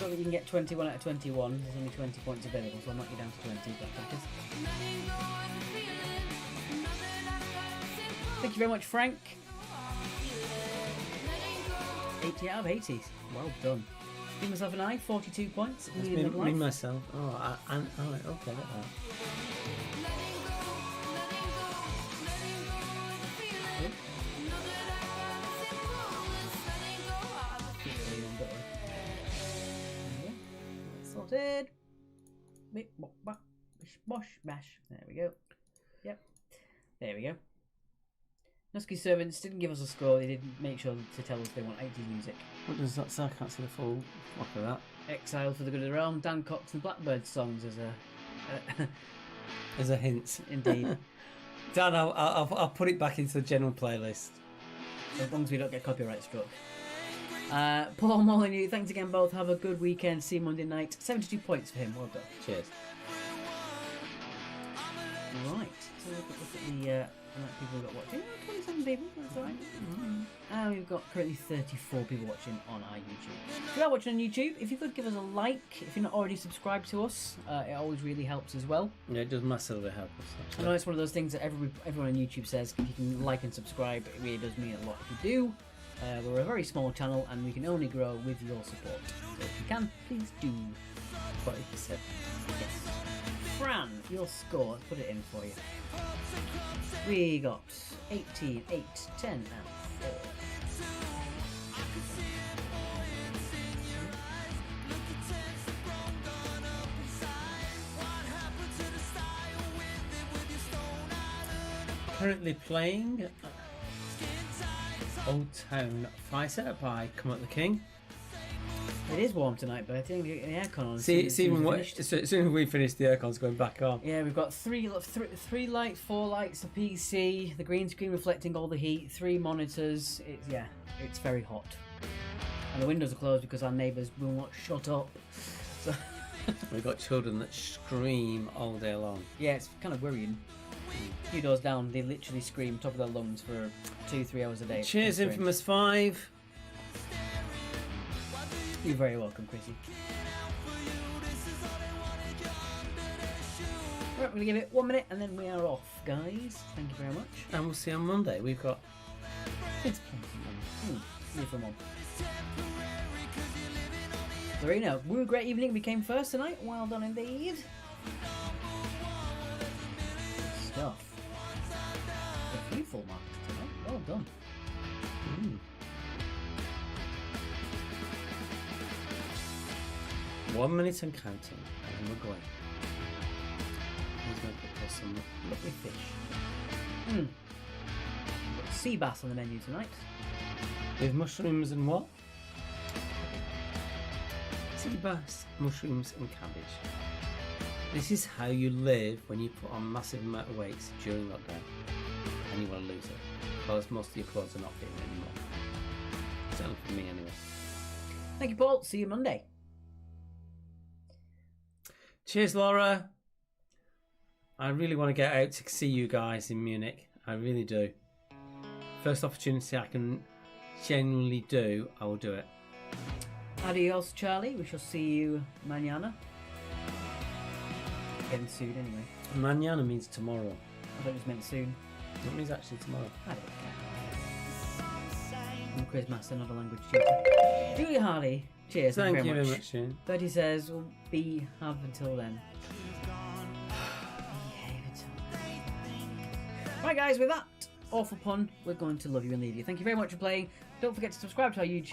You can get 21 out of 21. There's only 20 points available, so I'll knock you down to 20. Thank you very much, Frank. 80 out of 80. Well done. Give myself an eye. 42 points. Me myself. Oh, okay, look at that. Sorted. Bosh, bash. There we go. Yep. There we go. Nusky Servants didn't give us a score. They didn't make sure to tell us they want 80s music. What does that say? I can't see the full look of that. Exile for the Good of the Realm, Dan Cox and Blackbird songs as a... as a hint. Indeed. Dan, I'll put it back into the general playlist. As long as we don't get copyright struck. Paul Molyneux, thanks again both. Have a good weekend. See you Monday night. 72 points for him. Well done. Cheers. Right. So look at the amount of people we've got watching. 27 people. That's alright. And we've got currently 34 people watching on our YouTube. If you are watching on YouTube, if you could give us a like, if you're not already subscribed to us, it always really helps as well. Yeah, it does massively help us. I know it's one of those things that everyone on YouTube says, if you can like and subscribe, it really does mean a lot if you do. We're a very small channel and we can only grow with your support. So if you can, please do. 40%. Yes. Fran, your score, let's put it in for you. We got 18, 8, 10 and 4. Currently playing Old Town Fighter by Come Up the King. It is warm tonight, but I think we get the aircon on. See, as soon even as what, we finished. as soon as we finish, the aircon's going back on. Yeah, we've got three lights, 4 lights, the PC, the green screen reflecting all the heat, 3 monitors. It's very hot, and the windows are closed because our neighbours will not shut up. So We've got children that scream all day long. yeah, it's kind of worrying. A few doors down, they literally scream top of their lungs for 2-3 hours a day. It's Cheers, kind of Infamous 5. strange. You're very welcome, Chrissy. Right, we're gonna give it 1 minute and then we are off, guys. Thank you very much. And we'll see you on Monday. We've got It's beautiful mom. Lorena, woo, great evening. We came first tonight. Well done indeed. Good stuff. A few full marks tonight. Well done. 1 minute and counting, and we're going. He's going to put some Lovely fish. Got sea bass on the menu tonight. with mushrooms and what? Sea bass, mushrooms, and cabbage. This is how you live when you put on massive amount of weights during lockdown, and you want to lose it, because most of your clothes are not fitting anymore. Certainly for me, anyway. Thank you, Paul. See you Monday. Cheers, Laura. I really want to get out to see you guys in Munich. I really do. First opportunity I can genuinely do, I will do it. Adios, Charlie. We shall see you mañana. Getting soon, anyway. Mañana means tomorrow. I thought it just meant soon. It means actually tomorrow. I don't care. I'm a quiz master, not a language tutor. Julie Harley. Cheers. Thank Thank you you very much, Shane. Bertie says, we'll have until then. Right, guys, with that awful pun, we're going to love you and leave you. Thank you very much for playing. Don't forget to subscribe to our YouTube.